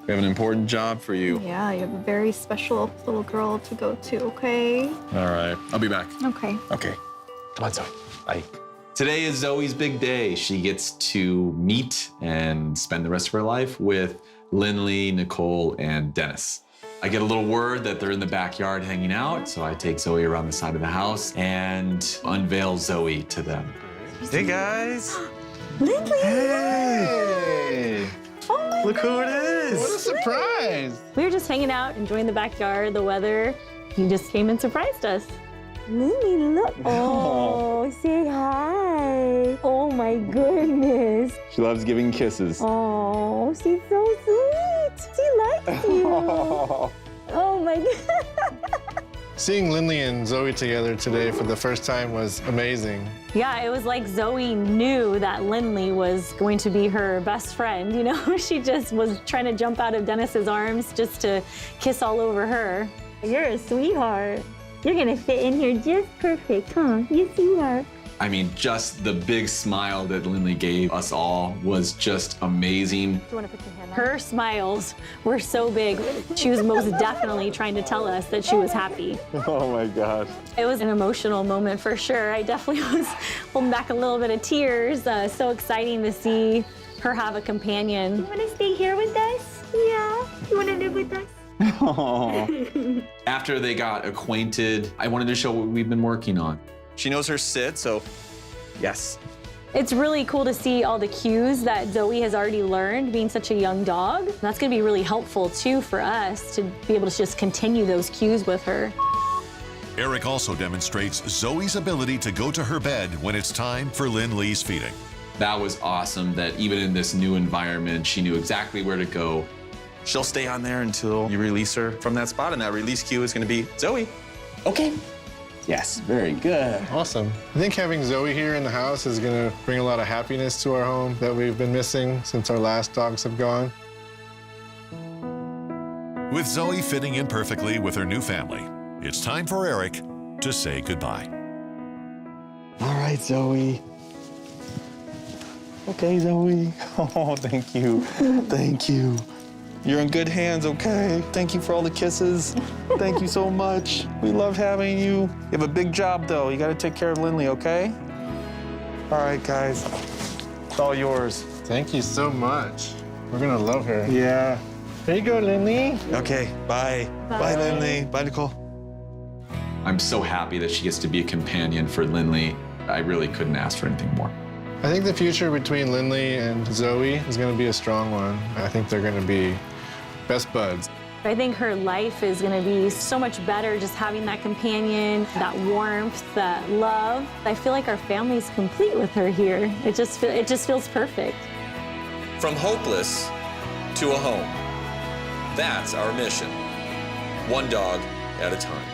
We have an important job for you. Yeah, you have a very special little girl to go to, okay? All right, I'll be back. Okay. Okay. Come on, Zoe. Bye. Today is Zoe's big day. She gets to meet and spend the rest of her life with Lindley, Nicole, and Dennis. I get a little word that they're in the backyard hanging out, so I take Zoe around the side of the house and unveil Zoe to them. Hey, guys. Lindley! Hey! Oh my Look who it is! What a surprise! We were just hanging out, enjoying the backyard, the weather. He just came and surprised us. Lindley, look. Oh, say hi. Oh my goodness. She loves giving kisses. Oh, she's so sweet. She likes you. Oh my God. Seeing Lindley and Zoe together today for the first time was amazing. Yeah, it was like Zoe knew that Lindley was going to be her best friend, you know? She just was trying to jump out of Dennis's arms just to kiss all over her. You're a sweetheart. You're gonna fit in here just perfect, huh? Yes, you are. I mean, just the big smile that Lindley gave us all was just amazing. Do you want to put your hand on? Her smiles were so big. She was most definitely trying to tell us that she was happy. Oh my gosh. It was an emotional moment for sure. I definitely was holding back a little bit of tears. So exciting to see her have a companion. You wanna stay here with us? Yeah. You wanna live with us? After they got acquainted, I wanted to show what we've been working on. She knows her sit, so yes. It's really cool to see all the cues that Zoe has already learned being such a young dog. That's gonna be really helpful too for us to be able to just continue those cues with her. Eric also demonstrates Zoe's ability to go to her bed when it's time for Lindley's feeding. That was awesome that even in this new environment, she knew exactly where to go. She'll stay on there until you release her from that spot, and that release cue is gonna be Zoe. Okay. Yes, very good. Awesome. I think having Zoe here in the house is gonna bring a lot of happiness to our home that we've been missing since our last dogs have gone. With Zoe fitting in perfectly with her new family, it's time for Eric to say goodbye. All right, Zoe. Okay, Zoe. Oh, thank you. Thank you. You're in good hands, okay? Thank you for all the kisses. Thank you so much. We love having you. You have a big job, though. You gotta take care of Lindley, okay? All right, guys. It's all yours. Thank you so much. We're gonna love her. Yeah. There you go, Lindley. Okay, bye. Bye, Lindley. Bye, Nicole. I'm so happy that she gets to be a companion for Lindley. I really couldn't ask for anything more. I think the future between Lindley and Zoe is gonna be a strong one. I think they're gonna be best buds. I think her life is gonna be so much better just having that companion, that warmth, that love. I feel like our family's complete with her here. It just feels perfect. From hopeless to a home. That's our mission. One dog at a time.